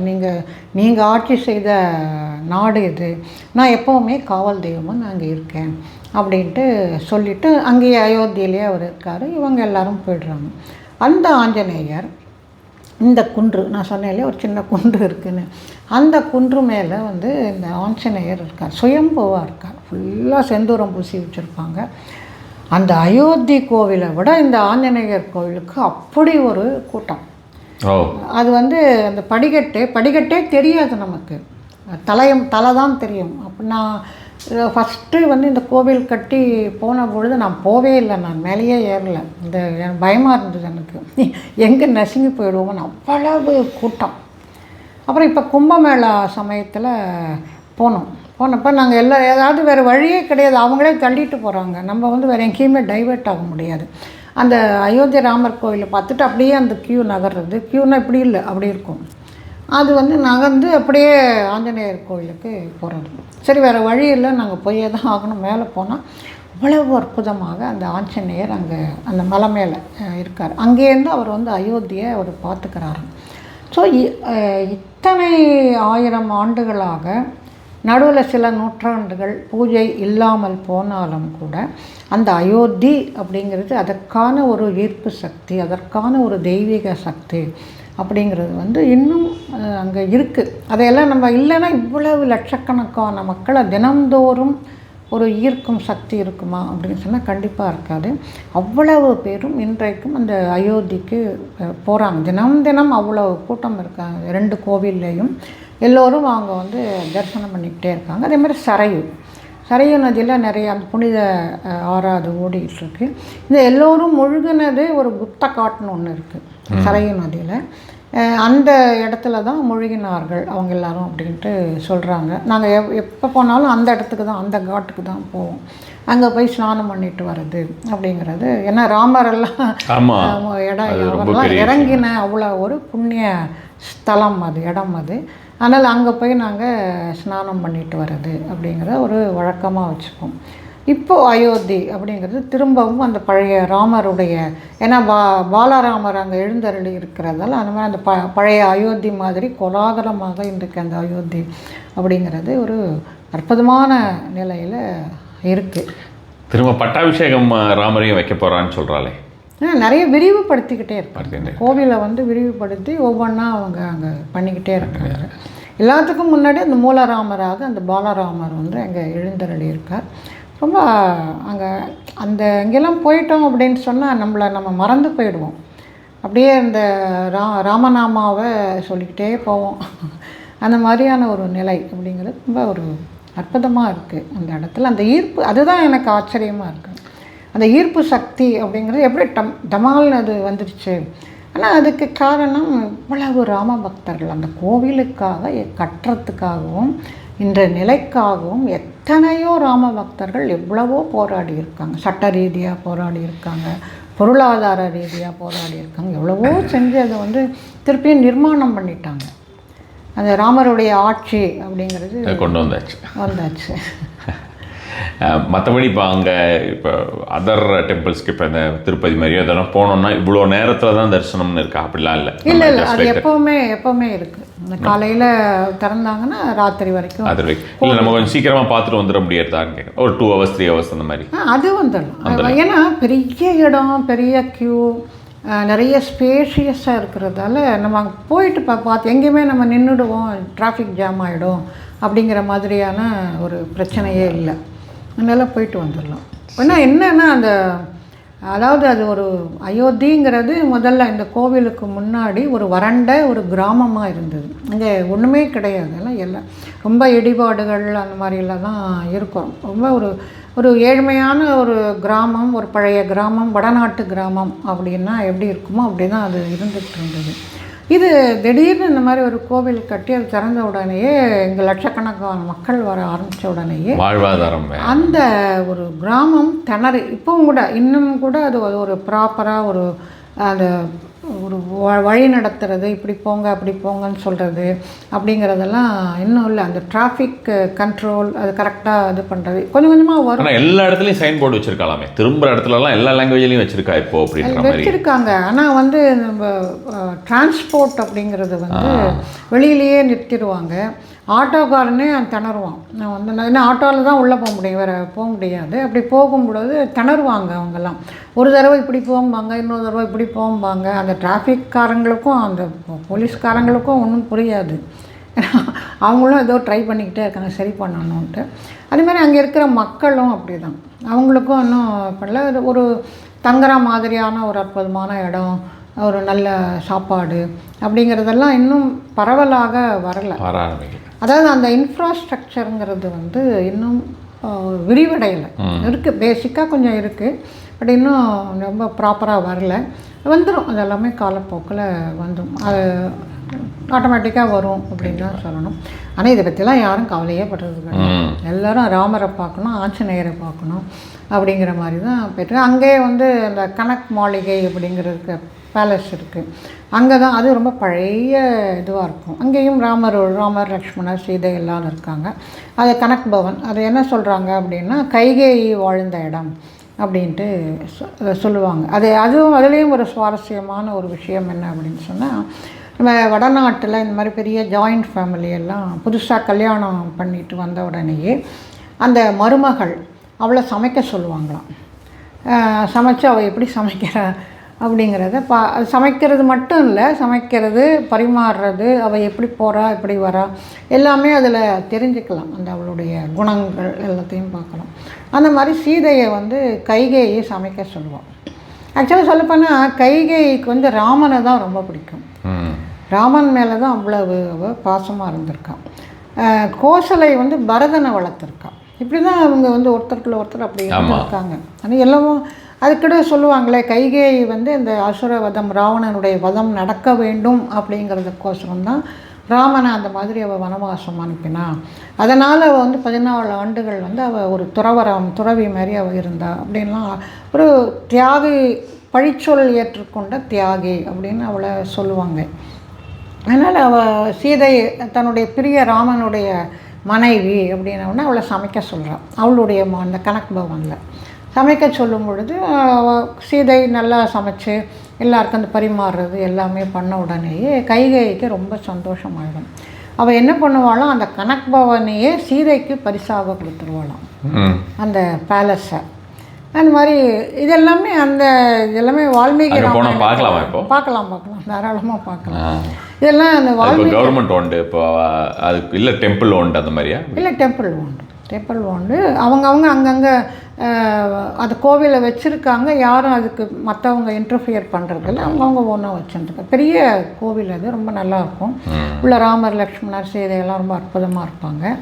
நீங்கள் ஆட்சி செய்த நாடு இது, நான் எப்போவுமே காவல் தெய்வமாக நான் அங்கே இருக்கேன் அப்படின்ட்டு சொல்லிவிட்டு அங்கேயே அயோத்தியிலே அவர் இருக்கார். இவங்க எல்லாரும் போய்டுறாங்க. அந்த ஆஞ்சநேயர் இந்த குன்று, நான் சொன்னேன் இல்லையா ஒரு சின்ன குன்று இருக்குதுன்னு, அந்த குன்று மேலே வந்து இந்த ஆஞ்சநேயர் இருக்கார், சுயம்புவாக இருக்கார். ஃபுல்லாக செந்தூரம் பூசி வச்சுருப்பாங்க. அந்த அயோத்தி கோவிலை விட இந்த ஆஞ்சநேயர் கோவிலுக்கு அப்படி ஒரு கூட்டம். அது வந்து அந்த படிக்கட்டே தெரியாது நமக்கு, தலை தான் தெரியும். அப்போ நான் ஃபஸ்ட்டு வந்து இந்த கோவில் கட்டி போன பொழுது நான் போவே இல்லை, நான் மேலேயே ஏறலை. எனக்கு பயமாக இருந்தது, எனக்கு எங்கே நசுங்கி போயிடுவோம்னு அவ்வளவு கூட்டம். அப்புறம் இப்போ கும்பமேளா சமயத்தில் போனப்போ நாங்கள் எல்லாம் ஏதாவது வேறு வழியே கிடையாது, அவங்களே தள்ளிட்டு போகிறாங்க. நம்ம வந்து வேறு எங்கேயுமே டைவெர்ட் ஆக முடியாது. அந்த அயோத்தி ராமர் கோவிலை பார்த்துட்டு அப்படியே அந்த கியூ நகர்றது, கியூனா இப்படி இல்லை அப்படி இருக்கும், அது வந்து நகர்ந்து அப்படியே ஆஞ்சநேயர் கோவிலுக்கு போகிறது. சரி வேறு வழி இல்லை, நாங்கள் போயே தான் ஆகணும். மேலே போனால் அவ்வளவு அற்புதமாக அந்த ஆஞ்சநேயர் அங்கே அந்த மலை மேலே இருக்கார். அங்கேருந்து அவர் வந்து அயோத்தியை அவர் பார்த்துக்கிறாரு. ஸோ இத்தனை 1000 ஆண்டுகளாக நடுவில் சில நூற்றாண்டுகள் பூஜை இல்லாமல் போனாலும் கூட அந்த அயோத்தி அப்படிங்கிறது அதற்கான ஒரு ஈர்ப்பு சக்தி, அதற்கான ஒரு தெய்வீக சக்தி அப்படிங்கிறது வந்து இன்னும் அங்கே இருக்குது. அதையெல்லாம் நம்ம இல்லைன்னா இவ்வளவு லட்சக்கணக்கான மக்களை தினந்தோறும் ஒரு ஈர்க்கும் சக்தி இருக்குமா அப்படின்னு சொன்னால் கண்டிப்பாக இருக்காது. அவ்வளவு பேரும் இன்றைக்கும் அந்த அயோத்திக்கு போகிறாங்க. தினம் அவ்வளோ கூட்டம் இருக்காங்க. 2 கோவில்லையும் எல்லோரும் அவங்க வந்து தரிசனம் பண்ணிக்கிட்டே இருக்காங்க. அதே மாதிரி சரையு நதியில் நிறைய அந்த புனித ஆறாது ஓடிட்டுருக்கு. இந்த எல்லோரும் முழுகினது ஒரு குப்த காட்டுன்னு ஒன்று இருக்குது சரையு நதியில். அந்த இடத்துல தான் முழுகினார்கள் அவங்க எல்லாரும் அப்படின்ட்டு சொல்கிறாங்க. நாங்கள் எப்போ போனாலும் அந்த இடத்துக்கு தான், அந்த காட்டுக்கு தான் போவோம். அங்கே போய் ஸ்நானம் பண்ணிட்டு வர்றது அப்படிங்கிறது, ஏன்னா ராமரெல்லாம் அவரெல்லாம் இறங்கின அவ்வளோ ஒரு புண்ணிய ஸ்தலம் அது, இடம் அது. அதனால் அங்கே போய் நாங்கள் ஸ்நானம் பண்ணிட்டு வர்றது அப்படிங்கிற ஒரு வழக்கமாக வச்சுப்போம். இப்போது அயோத்தி அப்படிங்கிறது திரும்பவும் அந்த பழைய ராமருடைய, ஏன்னா பாலராமர் அங்கே எழுந்தருளி இருக்கிறதால அந்த மாதிரி அந்த பழைய அயோத்தி மாதிரி கோலாகலமாக இன்றைக்கு அந்த அயோத்தி அப்படிங்கிறது ஒரு அற்புதமான நிலையில் இருக்குது. திரும்ப பட்டாபிஷேகம் ராமரையும் வைக்க போகிறான்னு சொல்கிறாளே, நிறைய விரிவுபடுத்திக்கிட்டே இருப்பாங்க. கோவிலை வந்து விரிவுபடுத்தி ஒவ்வொன்றா அவங்க அங்கே பண்ணிக்கிட்டே இருக்காங்க. எல்லாத்துக்கும் முன்னாடி அந்த மூலராமராக அந்த பாலராமர் வந்து அங்கே எழுந்தருளி இருக்கார். ரொம்ப அங்கே அந்த இங்கெல்லாம் போயிட்டோம் அப்படின்னு சொன்னால் நம்ம மறந்து போயிடுவோம். அப்படியே இந்த ராமநாமாவை சொல்லிக்கிட்டே போவோம். அந்த மாதிரியான ஒரு நிலை அப்படிங்கிறது ரொம்ப ஒரு அற்புதமாக இருக்குது அந்த இடத்துல. அந்த ஈர்ப்பு அதுதான் எனக்கு ஆச்சரியமாக இருக்குது. அந்த ஈர்ப்பு சக்தி அப்படிங்கிறது எப்படி டமால்னு அது வந்துடுச்சு. ஆனால் அதுக்கு காரணம் இவ்வளவு ராம பக்தர்கள் அந்த கோவிலுக்காக கட்டுறதுக்காகவும் இந்த நிலைக்காகவும் எத்தனையோ ராம பக்தர்கள் எவ்வளவோ போராடி இருக்காங்க. சட்ட ரீதியாக போராடி இருக்காங்க, பொருளாதார ரீதியாக போராடி இருக்காங்க, எவ்வளவோ செஞ்சு அதை வந்து திருப்பியும் நிர்மாணம் பண்ணிட்டாங்க. அந்த ராமருடைய ஆட்சி அப்படிங்கிறது கொண்டு வந்தாச்சு. மற்றபடி இப்போ அங்கே இப்போ அதர் டெம்பிள்ஸ்க்கு இப்போ இந்த திருப்பதி மாதிரியோ இதெல்லாம் போனோம்னா இவ்வளோ நேரத்தில் தான் தரிசனம்னு இருக்கா? அப்படிலாம் இல்லை. அது எப்போவுமே இருக்குது. காலையில் திறந்தாங்கன்னா ராத்திரி வரைக்கும். இல்லை நம்ம கொஞ்சம் சீக்கிரமாக பார்த்துட்டு வந்துட முடியாதான்னு கேட்குறேன். ஒரு 2 hours 3 hours அந்த மாதிரி அது வந்துடலாம். ஏன்னா பெரிய இடம், பெரிய க்யூ, நிறைய ஸ்பேஷியஸாக இருக்கிறதால நம்ம அங்கே போயிட்டு பார்த்து எங்கேயுமே நம்ம நின்றுடுவோம், டிராஃபிக் ஜாம் ஆகிடும் அப்படிங்கிற மாதிரியான ஒரு பிரச்சனையே இல்லை. அதனால் போயிட்டு வந்துடலாம். ஏன்னா என்னன்னா அதாவது அது ஒரு அயோத்திங்கிறது முதல்ல இந்த கோவிலுக்கு முன்னாடி ஒரு வறண்ட ஒரு கிராமமாக இருந்தது. அங்கே ஒன்றுமே கிடையாது, எல்லாம் ரொம்ப இடிபாடுகள் அந்த மாதிரிலாம் தான் இருக்கும். ரொம்ப ஒரு ஏழ்மையான ஒரு கிராமம், ஒரு பழைய கிராமம், வடநாட்டு கிராமம் அப்படின்னா எப்படி இருக்குமோ அப்படி தான் அது இருந்துகிட்டு இருந்தது. இது திடீர்னு இந்த மாதிரி ஒரு கோவில் கட்டி அது திறந்த உடனேயே இங்கே லட்சக்கணக்கான மக்கள் வர ஆரம்பித்த உடனேயே வாழ்வாதாரம் அந்த ஒரு கிராமம் திணறி இப்பவும் கூட இன்னும் கூட அது ஒரு ப்ராப்பராக ஒரு அந்த ஒரு வழி நடத்துறது, இப்படி போங்க அப்படி போங்கன்னு சொல்கிறது அப்படிங்கிறதெல்லாம் இன்னும் இல்லை. அந்த டிராஃபிக் கண்ட்ரோல் அது கரெக்டாக இது பண்ணுறது கொஞ்சம் கொஞ்சமாக வரும். ஆனால் எல்லா இடத்துலையும் சைன் போர்டு வச்சுருக்கலாமே, திரும்புகிற இடத்துலலாம் எல்லா லாங்குவேஜ்லையும் வச்சுருக்கா இப்போ அப்படின்ற மாதிரி வச்சுருக்காங்க. ஆனால் வந்து நம்ம டிரான்ஸ்போர்ட் அப்படிங்கிறது வந்து வெளியிலேயே நிறுத்திடுவாங்க. ஆட்டோக்காரனே திணறுவான். நான் வந்து என்ன ஆட்டோவில் தான் உள்ளே போக முடியும், வேறு போக முடியாது. அப்படி போகும்பொழுது திணறுவாங்க அவங்கெல்லாம். ஒரு தடவை இப்படி போகும்பாங்க, இன்னொரு தடவை இப்படி போகும்பாங்க. அந்த டிராஃபிக்காரங்களுக்கும் அந்த போலீஸ்காரங்களுக்கும் ஒன்றும் புரியாது. அவங்களும் ஏதோ ட்ரை பண்ணிக்கிட்டே இருக்காங்க சரி பண்ணணுன்ட்டு. அதேமாதிரி அங்கே இருக்கிற மக்களும் அப்படி தான், அவங்களுக்கும் இன்னும் பண்ணல. ஒரு தங்குற மாதிரியான ஒரு அற்புதமான இடம், ஒரு நல்ல சாப்பாடு அப்படிங்கிறதெல்லாம் இன்னும் பரவலாக வரலை. அதாவது அந்த இன்ஃப்ராஸ்ட்ரக்சருங்கிறது வந்து இன்னும் விரிவடையலை. இருக்குது, பேசிக்காக கொஞ்சம் இருக்குது, பட் இன்னும் ரொம்ப ப்ராப்பராக வரல. வந்துடும், அது எல்லாமே காலப்போக்கில் வந்துடும், அது ஆட்டோமேட்டிக்காக வரும் அப்படின்னு தான் சொல்லணும். ஆனால் இதை பற்றிலாம் யாரும் கவலையே படுறது கிடையாது. எல்லோரும் ராமரை பார்க்கணும், ஆஞ்சநேயரை பார்க்கணும் அப்படிங்கிற மாதிரி தான் போய்ட்டு. அங்கேயே வந்து அந்த கனக் மாளிகை அப்படிங்கிறதுக்கு பேலஸ் இருக்குது. அங்கே தான் அது ரொம்ப பழைய இதுவாக இருக்கும். அங்கேயும் ராமர் லக்ஷ்மணர் சீதை எல்லாம் இருக்காங்க. அது கனக் பவன். அது என்ன சொல்கிறாங்க அப்படின்னா கைகேயி வாழ்ந்த இடம் அப்படின்ட்டு சொல்லுவாங்க. அதுலேயும் ஒரு சுவாரஸ்யமான ஒரு விஷயம் என்ன அப்படின்னு சொன்னால், நம்ம வடநாட்டில் இந்த மாதிரி பெரிய ஜாயிண்ட் ஃபேமிலியெல்லாம் புதுசாக கல்யாணம் பண்ணிட்டு வந்த உடனேயே அந்த மருமகள் அவளை சமைக்க சொல்லுவாங்களாம். சமைச்சு அவள் எப்படி சமைக்கிறா அப்படிங்கிறத சமைக்கிறது மட்டும் இல்லை, சமைக்கிறது, பரிமாறுறது, அவள் எப்படி போகிறா எப்படி வரா எல்லாமே அதில் தெரிஞ்சுக்கலாம். அந்த அவளுடைய குணங்கள் எல்லாத்தையும் பார்க்கலாம். அந்த மாதிரி சீதையை வந்து கைகேயை சமைக்க சொல்லுவாள். ஆக்சுவலாக சொல்லப்போனால் கைகேயிக்கு வந்து ராமனை தான் ரொம்ப பிடிக்கும். ராமன் மேலே தான் அவ்வளவு அவள் பாசமாக இருந்திருக்கான். கோசலை வந்து பரதனை வளர்த்துருக்கான். இப்படி தான் அவங்க வந்து ஒருத்தருக்குள்ள ஒருத்தர் அப்படி இருந்திருக்காங்க. ஆனால் எல்லாமும் அதுக்கிட்ட சொல்லுவாங்களே, கைகேயி வந்து இந்த அசுர வதம், ராவணனுடைய வதம் நடக்க வேண்டும் அப்படிங்கிறதுக்கோசரம் தான் ராமனை அந்த மாதிரி அவள் வனவாசம் அனுப்பினான். அதனால் அவள் வந்து 14 ஆண்டுகள் வந்து அவள் ஒரு துறவி மாதிரி அவள் இருந்தா அப்படின்லாம் ஒரு தியாகி, பழிச்சொல் ஏற்றுக்கொண்ட தியாகி அப்படின்னு அவளை சொல்லுவாங்க. அதனால் அவள் சீதை தன்னுடைய பிரிய ராமனுடைய மனைவி அப்படின்னோடனே அவளை சமைக்க சொல்கிறாள். அவளுடைய அந்த கனக் பவனில் சமைக்க சொல்லும் பொழுது சீதை நல்லா சமைச்சு எல்லாருக்கும் அந்த பரிமாறுறது எல்லாமே பண்ண உடனேயே கைகேயிக்கு ரொம்ப சந்தோஷமாயிடும். அவள் என்ன பண்ணுவாளாம், அந்த கனக் பவனையே சீதைக்கு பரிசாக கொடுத்துருவாளாம், அந்த பேலஸை. அந்த மாதிரி இதெல்லாமே வால்மீகி பார்க்கலாம் தாராளமாக பார்க்கலாம். இதெல்லாம் அந்த வால்மீகி கவர்மெண்ட் ஓண்டு, இப்போ அதுக்கு இல்லை டெம்பிள் ஓண்டு அந்த மாதிரியா? இல்லை, டெம்பிள் ஓண்டு. அவங்கவுங்க அங்கங்கே அது கோவிலை வச்சுருக்காங்க. யாரும் அதுக்கு மற்றவங்க இன்டர்ஃபியர் பண்ணுறதில்ல, அவங்கவுங்க ஒன்றா வச்சுருக்காங்க. பெரிய கோவில் அது, ரொம்ப நல்லாயிருக்கும். உள்ள ராமர் லக்ஷ்மணர் சீதையெல்லாம் ரொம்ப அற்புதமாக இருப்பாங்க.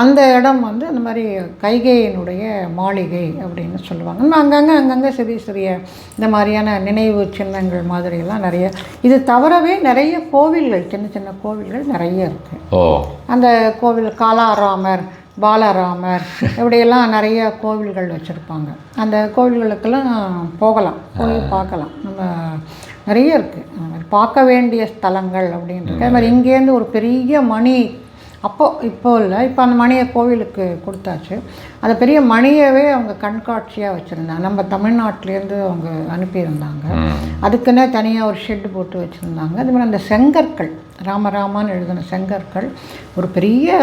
அந்த இடம் வந்து அந்த மாதிரி கைகேயினுடைய மாளிகை அப்படின்னு சொல்லுவாங்க. நம்ம அங்கங்கே சிறிய இந்த மாதிரியான நினைவு சின்னங்கள் மாதிரியெல்லாம் நிறைய, இது தவிரவே நிறைய கோவில்கள், சின்ன கோவில்கள் நிறைய இருக்குது. அந்த கோவில் காலாராமர், பாலராமர் இப்படியெல்லாம் நிறைய கோவில்கள் வச்சுருப்பாங்க. அந்த கோவில்களுக்கெல்லாம் போகலாம், போய் பார்க்கலாம். நம்ம நிறைய இருக்குது பார்க்க வேண்டிய ஸ்தலங்கள் அப்படின்றது. அது மாதிரி இங்கேருந்து ஒரு பெரிய மணி, இப்போ இல்லை, இப்போ அந்த மணியை கோவிலுக்கு கொடுத்தாச்சு. அந்த பெரிய மணியவே அவங்க கண்காட்சியாக வச்சுருந்தாங்க. நம்ம தமிழ்நாட்டிலேருந்து அவங்க அனுப்பியிருந்தாங்க. அதுக்குன்னே தனியாக ஒரு ஷெட்டு போட்டு வச்சுருந்தாங்க. அது மாதிரி அந்த செங்கற்கள், ராமராமான்னு எழுதின செங்கற்கள் ஒரு பெரிய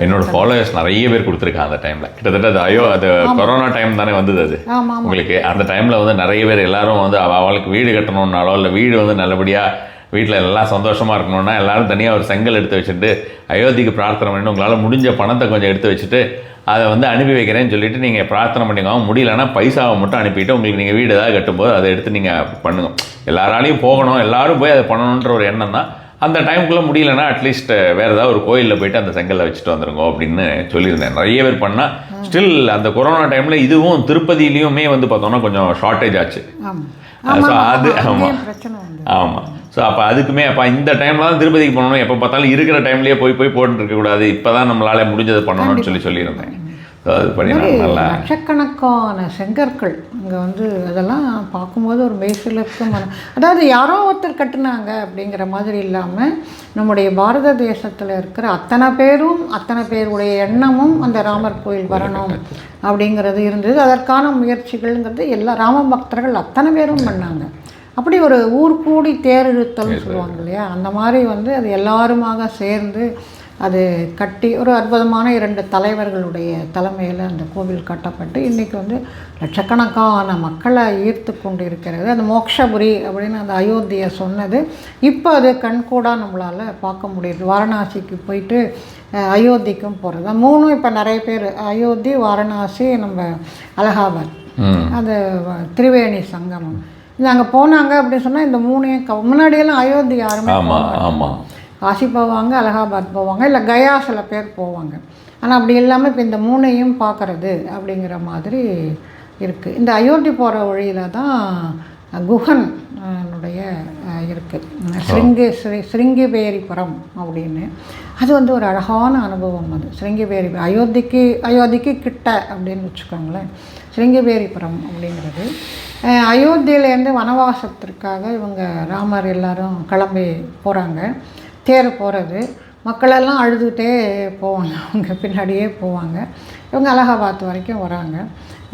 என்னோட ஃபாலோவர்ஸ் நிறைய பேர் கொடுத்துருக்காங்க அந்த டைமில். கிட்டத்தட்ட அது கொரோனா டைம் தானே வந்தது அது உங்களுக்கு. அந்த டைமில் வந்து நிறைய பேர் எல்லாரும் வந்து அவளுக்கு வீடு கட்டணுன்னாலோ இல்லை வீடு வந்து நல்லபடியாக வீட்டில் எல்லாம் சந்தோஷமாக இருக்கணும்னா எல்லாரும் தனியாக ஒரு செங்கல் எடுத்து வச்சுட்டு அயோத்திக்கு பிரார்த்தனை பண்ணி உங்களால் முடிஞ்ச பணத்தை கொஞ்சம் எடுத்து வச்சுட்டு அதை வந்து அனுப்பி வைக்கிறேன்னு சொல்லிட்டு நீங்கள் பிரார்த்தனை பண்ணிக்கோங்க. முடியலன்னா பைசாவை மட்டும் அனுப்பிட்டு உங்களுக்கு நீங்கள் வீடு ஏதாவது கட்டும்போது அதை எடுத்து நீங்கள் பண்ணுங்க. எல்லாராலையும் போகணும், எல்லோரும் போய் அதை பண்ணணுன்ற ஒரு எண்ணம் தான். அந்த டைமுக்குள்ளே முடியலன்னா அட்லீஸ்ட் வேறு ஏதாவது ஒரு கோயிலில் போயிட்டு அந்த செங்கலை வச்சுட்டு வந்துருங்க அப்படின்னு சொல்லியிருந்தேன். நிறைய பேர் பண்ணால் ஸ்டில் அந்த கொரோனா டைமில் இதுவும் திருப்பதியிலையுமே வந்து பார்த்தோம்னா கொஞ்சம் ஷார்ட்டேஜ் ஆச்சு. ஸோ அது ஆமாம். ஸோ அப்போ அதுக்குமே அப்போ இந்த டைமில் தான் திருப்பதிக்கு போகணும், எப்போ பார்த்தாலும் இருக்கிற டைம்லேயே போய் போட்டுருக்கக்கூடாது, இப்போ தான் நம்மளால் முடிஞ்சதை பண்ணணும்னு சொல்லியிருந்தேன். அது பண்ணிடலாம் நல்லா. லட்சக்கணக்கான செங்கற்கள் அங்கே வந்து அதெல்லாம் பார்க்கும்போது ஒரு மெய்சிலிருக்கும் அதாவது யாரோ ஒருத்தர் கட்டுனாங்க அப்படிங்கிற மாதிரி இல்லாமல் நம்முடைய பாரத தேசத்தில் இருக்கிற அத்தனை பேருடைய எண்ணமும் அந்த ராமர் கோயில் வரணும் அப்படிங்கிறது இருந்தது. அதற்கான முயற்சிகள்ங்கிறது எல்லா ராம பக்தர்கள் அத்தனை பேரும் பண்ணாங்க. அப்படி ஒரு ஊர் கூடி தேர் இழுத்தல்னு சொல்லுவாங்க இல்லையா, அந்த மாதிரி வந்து அது எல்லாருமாக சேர்ந்து அது கட்டி ஒரு அற்புதமான 2 தலைவர்களுடைய தலைமையில் அந்த கோவில் கட்டப்பட்டு இன்றைக்கி வந்து லட்சக்கணக்கான மக்களை ஈர்த்து கொண்டு இருக்கிறது. அந்த மோக்ஷபுரி அப்படின்னு அந்த அயோத்தியை சொன்னது இப்போ அது கண்கூடாக நம்மளால் பார்க்க முடியுது. வாரணாசிக்கு போயிட்டு அயோத்திக்கும் போகிறது 3 இப்போ நிறைய பேர் அயோத்தி, வாரணாசி, நம்ம அலகாபாத், அந்த திரிவேணி சங்கமம் இது அங்கே போனாங்க அப்படின்னு சொன்னால் இந்த 3 முன்னாடியெல்லாம் அயோத்தி யாருமே காசி போவாங்க, அலகாபாத் போவாங்க, இல்லை கயா சில பேர் போவாங்க. ஆனால் அப்படி இல்லாமல் இப்போ இந்த 3ஐயும் பார்க்குறது அப்படிங்கிற மாதிரி இருக்குது. இந்த அயோத்தி போகிற வழியில் தான் குஹன் இருக்குது ஸ்ருங்கிபேரிபுரம் அப்படின்னு. அது வந்து ஒரு அழகான அனுபவம். அது ஸ்ருங்கிபேரி அயோத்திக்கு கிட்ட அப்படின்னு வச்சுக்கோங்களேன். ஸ்ருங்கிபேரிபுரம் அப்படிங்கிறது அயோத்தியிலேருந்து வனவாசத்திற்காக இவங்க ராமர் எல்லாரும் கிளம்பி போகிறாங்க. தேர் போகிறது, மக்களெல்லாம் அழுதுகிட்டே போவாங்க, அவங்க பின்னாடியே போவாங்க. இவங்க அலகாபாத் வரைக்கும் வராங்க.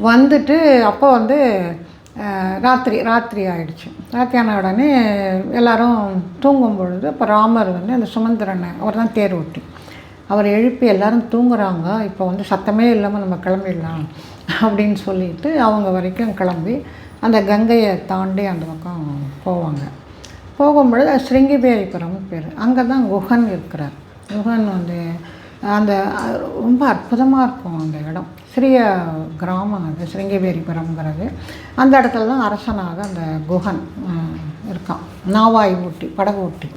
வந்துட்டு அப்போ வந்து ராத்திரி ஆகிடுச்சு. ராத்திரி ஆன உடனே எல்லோரும் தூங்கும் பொழுது அப்போ ராமர் வந்து அந்த சுமந்திரனை அவர் தான் தேர் ஓட்டி அவர் எழுப்பி எல்லோரும் தூங்குறாங்க, இப்போ வந்து சத்தமே இல்லாமல் நம்ம கிளம்பிடலாம் அப்படின்னு சொல்லிட்டு அவங்க வரைக்கும் கிளம்பி அந்த கங்கையை தாண்டி அந்த பக்கம் போவாங்க. போகும்பொழுது ஸ்ருங்கிபேரிபுரம் பேர். அங்கே தான் குஹன் இருக்கிறார். குஹன் வந்து அந்த ரொம்ப அற்புதமாக இருக்கும் அந்த இடம். சிறிய கிராமம் அது ஸ்ருங்கிபேரிபுரம்ங்கிறது. அந்த இடத்துல தான் அரசனாக அந்த குஹன் இருக்கான். நாவாய் ஊட்டி, படகு ஊட்டி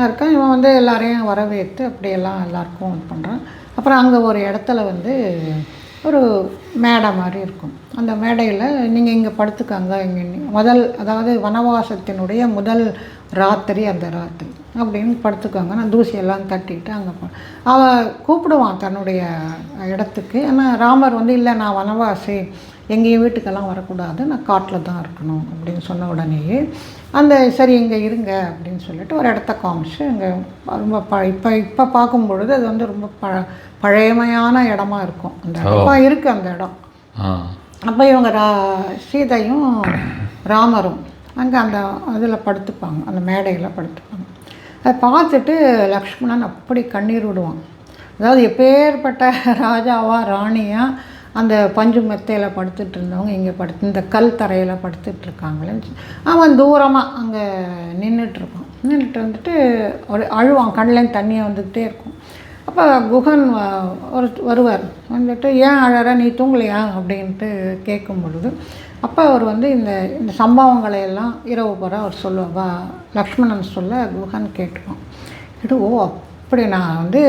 இருக்கான். இவன் வந்து எல்லாரையும் வரவேற்று அப்படியெல்லாம் எல்லாருக்கும் இது பண்ணுறான். அப்புறம் அங்கே ஒரு இடத்துல வந்து ஒரு மேடை மாதிரி இருக்கும். அந்த மேடையில் நீங்கள் இங்கே படுத்துக்காங்க, இங்கே அதாவது வனவாசத்தினுடைய முதல் ராத்திரி அந்த ராத்திரி அப்படின்னு படுத்துக்காங்க. நான் தூசியெல்லாம் தட்டிட்டு அங்கே அவன் கூப்பிடுவான் தன்னுடைய இடத்துக்கு. ஆனால் ராமர் வந்து இல்லை நான் வனவாசி, எங்கேயும் வீட்டுக்கெல்லாம் வரக்கூடாது, நான் காட்டில் தான் இருக்கணும் அப்படின்னு சொன்ன உடனேயே அந்த சரி இங்கே இருங்க அப்படின்னு சொல்லிட்டு ஒரு இடத்த காமிச்சு அங்கே ரொம்ப இப்போ பார்க்கும்பொழுது அது வந்து ரொம்ப பழையமையான இடமா இருக்கும். அந்த இடமா இருக்குது அந்த இடம். அப்போ இவங்க சீதையும் ராமரும் அங்கே அந்த இதில் படுத்துப்பாங்க, அந்த மேடையில் படுத்துப்பாங்க. அதை பார்த்துட்டு லக்ஷ்மணன் அப்படி கண்ணீர் விடுவான். அதாவது எப்பேற்பட்ட ராஜாவா ராணியா அந்த பஞ்சு மெத்தையில் படுத்துட்டு இருந்தவங்க இங்கே இந்த கல் தரையில் படுத்துட்ருக்காங்களே. அவன் தூரமாக அங்கே நின்றுட்டு வந்துட்டு ஒரு அழுவான், கண்ணில் தண்ணியை வந்துக்கிட்டே இருக்கும். அப்போ குஹன் வருவார். வந்துட்டு ஏன் அழற, நீ தூங்கலையா அப்படின்ட்டு கேட்கும் பொழுது அப்போ அவர் வந்து இந்த சம்பவங்களை எல்லாம் இரவு போகிற அவர் சொல்லுவா லக்ஷ்மணன் சொல்ல குஹன் கேட்டுப்பான். ஓ அப்படி நான் வந்து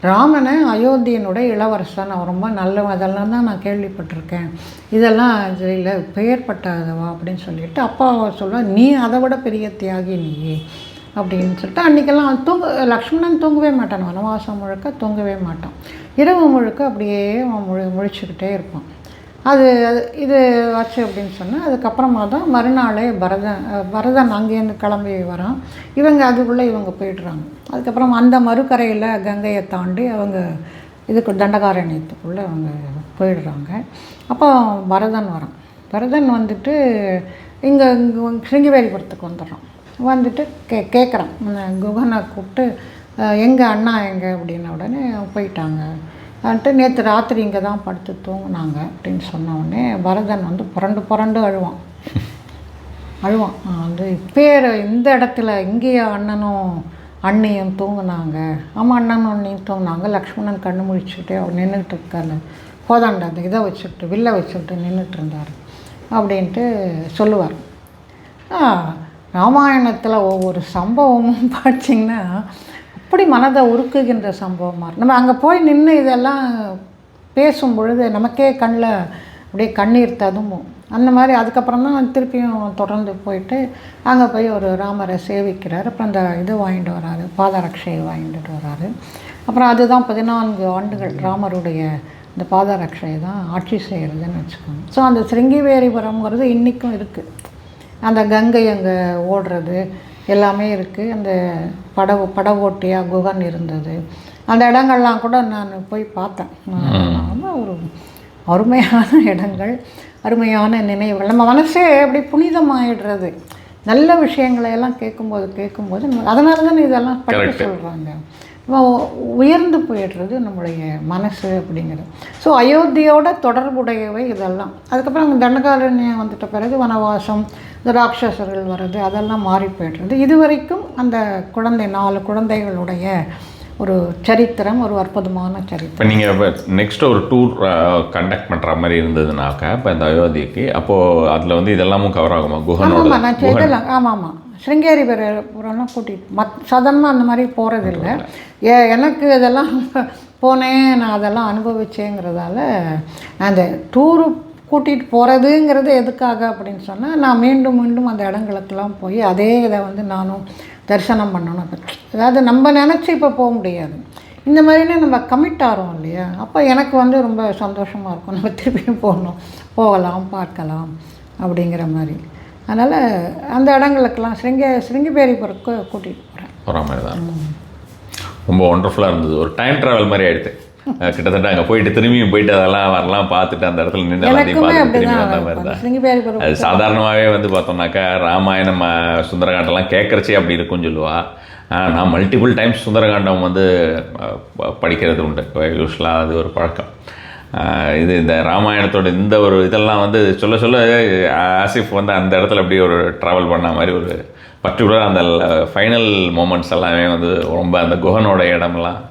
ராமனை அயோத்தியனுடைய இளவரசன், அவன் ரொம்ப நல்லவன், அதெல்லாம் தான் நான் கேள்விப்பட்டிருக்கேன், இதெல்லாம் இல்லை பெயர்பட்டதவா அப்படின்னு சொல்லிட்டு அப்பா சொல்லுவாள், நீ அதை விட பெரிய தியாகி நீ அப்படின்னு சொல்லிட்டு அன்றைக்கெல்லாம் லக்ஷ்மணன் தூங்கவே மாட்டான். வனவாசம் முழுக்க தூங்கவே மாட்டான். இரவு முழுக்க அப்படியே அவன் முழிச்சுக்கிட்டே இருப்பான். இது ஆச்சு அப்படின்னு சொன்னால் அதுக்கப்புறமா தான் மறுநாளே பரதன் அங்கேருந்து கிளம்பி வரான். அதுக்குள்ளே இவங்க போய்ட்றாங்க. அதுக்கப்புறம் அந்த மறுக்கரையில் கங்கையை தாண்டி அவங்க இதுக்கு தண்டகாரண்யத்துக்குள்ளே அவங்க போயிடுறாங்க. அப்போ பரதன் வரான். பரதன் வந்துட்டு இங்கே ஸ்ருங்கிபேரிபுரத்துக்கு வந்துடுறான். வந்துட்டு கேட்குறான் குஹனை கூப்பிட்டு, எங்கள் அண்ணா எங்கே அப்படின்ன உடனே போயிட்டாங்க வந்துட்டு நேற்று ராத்திரி இங்கே தான் படுத்து தூங்கினாங்க அப்படின்னு சொன்ன உடனே பரதன் வந்து புரண்டு அழுவான். வந்து பேர் இந்த இடத்துல இங்கேயே அண்ணனும் அண்ணியும் தூங்கினாங்க. ஆமாம், அண்ணனும் அண்ணியும் தூங்கினாங்க. லக்ஷ்மணன் கண்ணு முழிச்சுக்கிட்டே அவர் நின்றுட்டு இருக்காரு, போதாண்டா அந்த இதை வச்சுக்கிட்டு வில்லை வச்சுக்கிட்டு நின்றுட்டு இருந்தார் அப்படின்ட்டு சொல்லுவார். ராமாயணத்தில் ஒவ்வொரு சம்பவமும் பார்த்திங்கன்னா அப்படி மனதை உருக்குகின்ற சம்பவமாக இருக்கும். நம்ம அங்கே போய் நின்று இதெல்லாம் பேசும் பொழுது நமக்கே கண்ணில் அப்படியே கண்ணீர் ததும்பும். அந்த மாதிரி அதுக்கப்புறம் தான் திருப்பியும் தொடர்ந்து போயிட்டு அங்கே போய் ஒரு ராமரை சேவிக்கிறார். அப்புறம் அந்த இது வாங்கிட்டு வராரு, பாதரட்சையை வாங்கிட்டு வராரு. அப்புறம் அதுதான் 14 ஆண்டுகள் ராமருடைய இந்த பாதரட்சை தான் ஆட்சி செய்கிறதுன்னு வச்சுக்கோங்க. ஸோ அந்த சிருங்கேரிபுரம்ங்கிறது இன்றைக்கும் இருக்குது. அந்த கங்கை அங்கே ஓடுறது எல்லாமே இருக்குது. அந்த படவோட்டியாக குகன் இருந்தது. அந்த இடங்கள்லாம் கூட நான் போய் பார்த்தேன். ரொம்ப ஒரு அருமையான இடங்கள், அருமையான நினைவுகள். நம்ம மனசே அப்படி புனிதமாயிடுறது நல்ல விஷயங்களை எல்லாம் கேட்கும்போது அதனால தானே இதெல்லாம் படிக்க சொல்கிறாங்க. உயர்ந்து போயிடுறது நம்முடைய மனசு அப்படிங்கிறது. ஸோ அயோத்தியோட தொடர்புடையவை இதெல்லாம். அதுக்கப்புறம் அங்கே தண்டகாரண்யம் வந்துட்ட பிறகு வனவாசம், இந்த ராட்சசர்கள் வர்றது அதெல்லாம் மாறி போய்டுறது. இது வரைக்கும் அந்த 4 குழந்தைகளுடைய ஒரு சரித்திரம், ஒரு அற்புதமான சரித்திரம். இப்போ நீங்கள் இப்போ நெக்ஸ்ட் ஒரு டூர் கண்டக்ட் பண்ணுற மாதிரி இருந்ததுனாக்கா இப்போ இந்த அயோத்திக்கு, அப்போது அதில் வந்து இதெல்லாமும் கவர் ஆகுமா? குஹனோட நான் செய்தலாம். ஆமாம், சிருங்கேரிபுரம்லாம் கூட்டிகிட்டு சாதாரணமாக அந்த மாதிரி போகிறதில்லை. எனக்கு இதெல்லாம் போனேன், நான் அதெல்லாம் அனுபவிச்சேங்கிறதால அந்த டூரு கூட்டிகிட்டு போகிறதுங்கிறது எதுக்காக அப்படின்னு சொன்னால், நான் மீண்டும் மீண்டும் அந்த இடங்களுக்கெல்லாம் போய் அதே இதை வந்து நானும் தரிசனம் பண்ணணும். அதாவது நம்ம நினச்சி இப்போ போக முடியாது. இந்த மாதிரினா நம்ம கமிட் ஆகிறோம் இல்லையா, அப்போ எனக்கு வந்து ரொம்ப சந்தோஷமாக இருக்கும். நம்ம திருப்பியும் போகலாம், பார்க்கலாம் அப்படிங்கிற மாதிரி. அதனால் அந்த இடங்களுக்கெல்லாம் சிருங்கேரிபுரத்துக்கு கூட்டிகிட்டு போகிற மாதிரி தான் ரொம்ப ஒண்டர்ஃபுல்லாக இருந்தது. ஒரு டைம் ட்ராவல் மாதிரி ஆகிடுது. கிட்டத்தட்ட அங்கே போயிட்டு திரும்பியும் போயிட்டு அதெல்லாம் வரலாம், பார்த்துட்டு அந்த இடத்துல நின்று எல்லாத்தையும் பார்த்துட்டு திரும்பி வந்த மாதிரி தான். அது சாதாரணமாகவே வந்து பார்த்தோம்னாக்கா ராமாயணம் சுந்தரகாண்டம்லாம் கேட்குறச்சே அப்படி இருக்கும்னு சொல்லுவா. நான் மல்டிபிள் டைம்ஸ் சுந்தரகாண்டம் வந்து படிக்கிறது உண்டு. யூஸ்வலாக அது ஒரு பழக்கம். இது இந்த ராமாயணத்தோட இந்த ஒரு இதெல்லாம் வந்து சொல்ல சொல்ல ஆசிஃப் வந்து அந்த இடத்துல அப்படியே ஒரு ட்ராவல் பண்ண மாதிரி ஒரு பர்டிகுலராக அந்த ஃபைனல் மூமெண்ட்ஸ் எல்லாமே வந்து ரொம்ப அந்த குஹனோட இடமெல்லாம்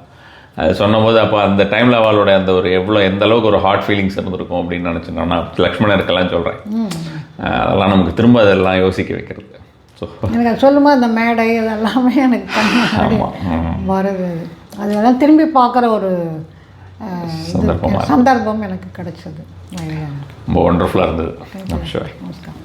அது சொன்னபோது அப்போ அந்த டைமில் அவளோட அந்த ஒரு எந்த அளவுக்கு ஒரு ஹார்ட் ஃபீலிங்ஸ் இருந்திருக்கும் அப்படின்னு நினச்சிங்கன்னா, நான் லக்ஷ்மணருக்கெல்லாம் சொல்கிறேன். அதெல்லாம் நமக்கு திரும்ப அதெல்லாம் யோசிக்க வைக்கிறது. ஸோ எனக்கு சொல்லும்போது அந்த மேடை அதெல்லாமே எனக்கு வருது. அதெல்லாம் திரும்பி பார்க்குற ஒரு சந்தர்ப்பம் எனக்கு கிடைச்சது. ரொம்ப ஒண்டர்ஃபுல்லாக இருந்தது. நமஸ்காரம்.